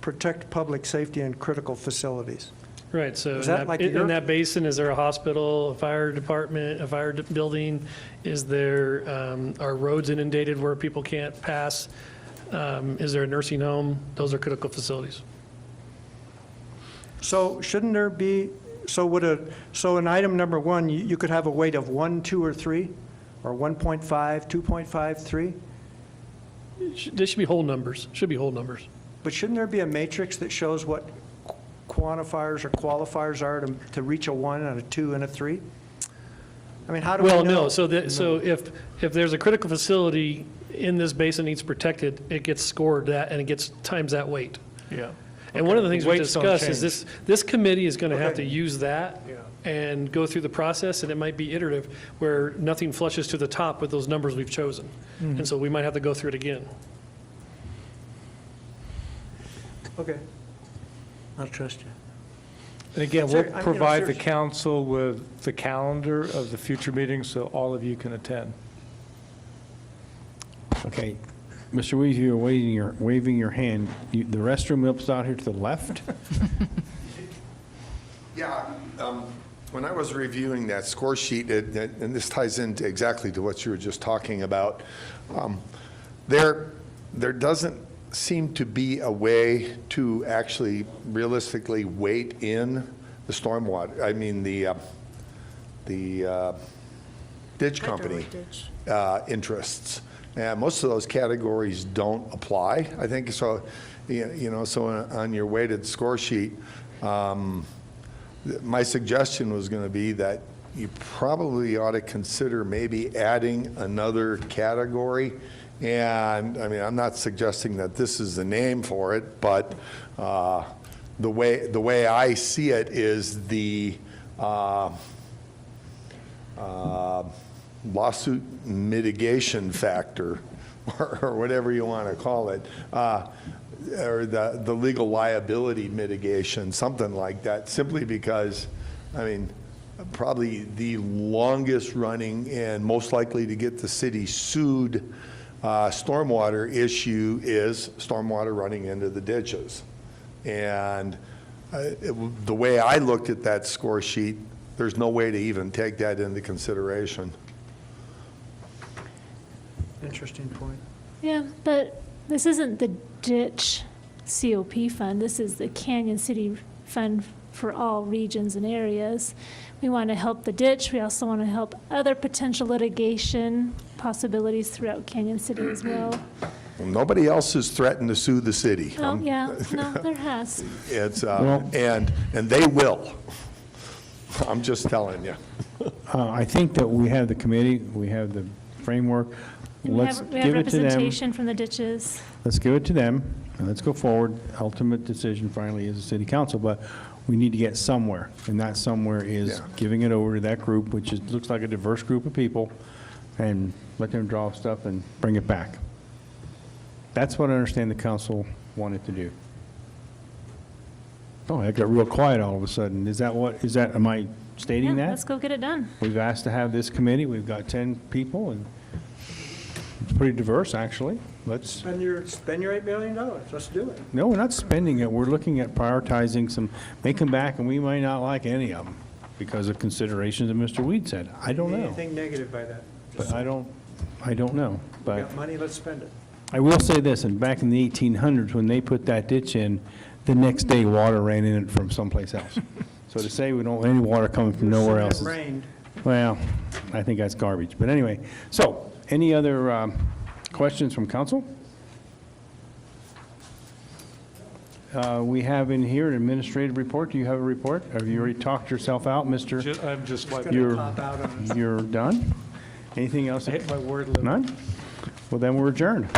F: protect public safety and critical facilities.
M: Right, so
F: Is that like
M: in
F: your-
M: that basin, is there a hospital, a fire department, a fire building? Is there, are roads inundated where people can't pass? Is there a nursing home? Those are critical facilities.
F: So shouldn't there be, so in item number 1, you could have a weight of 1, 2, or 3, or 1.5, 2.5, 3?
M: They should be whole numbers,
F: But shouldn't there be a matrix that shows what quantifiers or qualifiers are to reach a 1 and a 2 and a 3? I mean, how do we know?
M: Well, no, so if there's a critical facility in this basin needs protected, it gets scored that, and it gets times that weight.
I: Yeah.
M: And one of the things we
I: Weights don't
M: discussed is this committee is going to have to
F: Okay.
M: use that and go through the process, and it might be iterative, where nothing flushes to the top with those numbers we've chosen. And so we might have to go through it again.
F: Okay. I'll trust you.
I: And again,
F: Sir,
I: we'll
F: I'm,
I: provide the
F: serious.
I: council with the calendar of the future meetings so all of you can attend.
A: Okay. Mr. Weezy, you're waving your hand. The restroom lips out here to the left?
G: Yeah, when I was reviewing that score sheet, and this ties into exactly to what you were just talking about, there doesn't seem to be a way to actually realistically weight in the stormwater, I mean, the ditch company interests. And most of those categories don't apply, I think. So, so on your weighted score sheet, my suggestion was going to be that you probably ought to consider maybe adding another category. And, I mean, I'm not suggesting that this is the name for it, but the way I see it is the lawsuit mitigation factor, or whatever you want to call it, or the legal liability mitigation, something like that, simply because, I mean, probably the longest running and most likely to get the city sued stormwater issue is stormwater running into the ditches. And the way I looked at that score sheet, there's no way to even take that into consideration.
F: Interesting point.
B: Yeah, but this isn't the ditch COP fund. This is the Canyon City Fund for all regions and areas. We want to help the ditch. We also want to help other potential litigation possibilities throughout Canyon City as well.
G: Nobody else has threatened to sue the city.
B: Oh, yeah, no, there has.
G: It's, and they will. I'm just telling you.
A: I think that we have the committee, we have the framework.
B: And
A: Let's
B: we have
A: give it to them.
B: representation from the ditches.
A: Let's give it to them, and let's go forward. Ultimate decision finally is the city council, but we need to get somewhere, and that somewhere is
G: Yeah.
A: giving it over to that group, which is, looks like a diverse group of people, and let them draw stuff and bring it back. That's what I understand the council wanted to do. Oh, it got real quiet all of a sudden. Is that what, is that, am I stating
B: Yeah,
A: that?
B: let's go get it done.
A: We've asked to have this committee, we've got 10 people, and it's pretty diverse, actually. Let's,
F: Spend your $8 million. Let's do it.
A: no, we're not spending it, we're looking at prioritizing some, they come back and we might not like any of them because of considerations that Mr. Weed said. I don't know,
F: Anything negative by that?
A: but I don't know. But
F: Got money, let's spend it.
A: I will say this, and back in the 1800s, when they put that ditch in, the next day, water ran in it from someplace else. So to say we don't, any water coming from nowhere else
F: It
A: is,
F: rained.
A: well, I think that's garbage. But anyway, so, any other questions from council? We have in here an administrative report. Do you have a report? Have you already talked yourself out, Mr.?
I: I'm just like,
F: Gonna
A: You're,
F: top out on
A: you're done? Anything else?
I: I hit my word limit.
A: None? Well, then we're adjourned.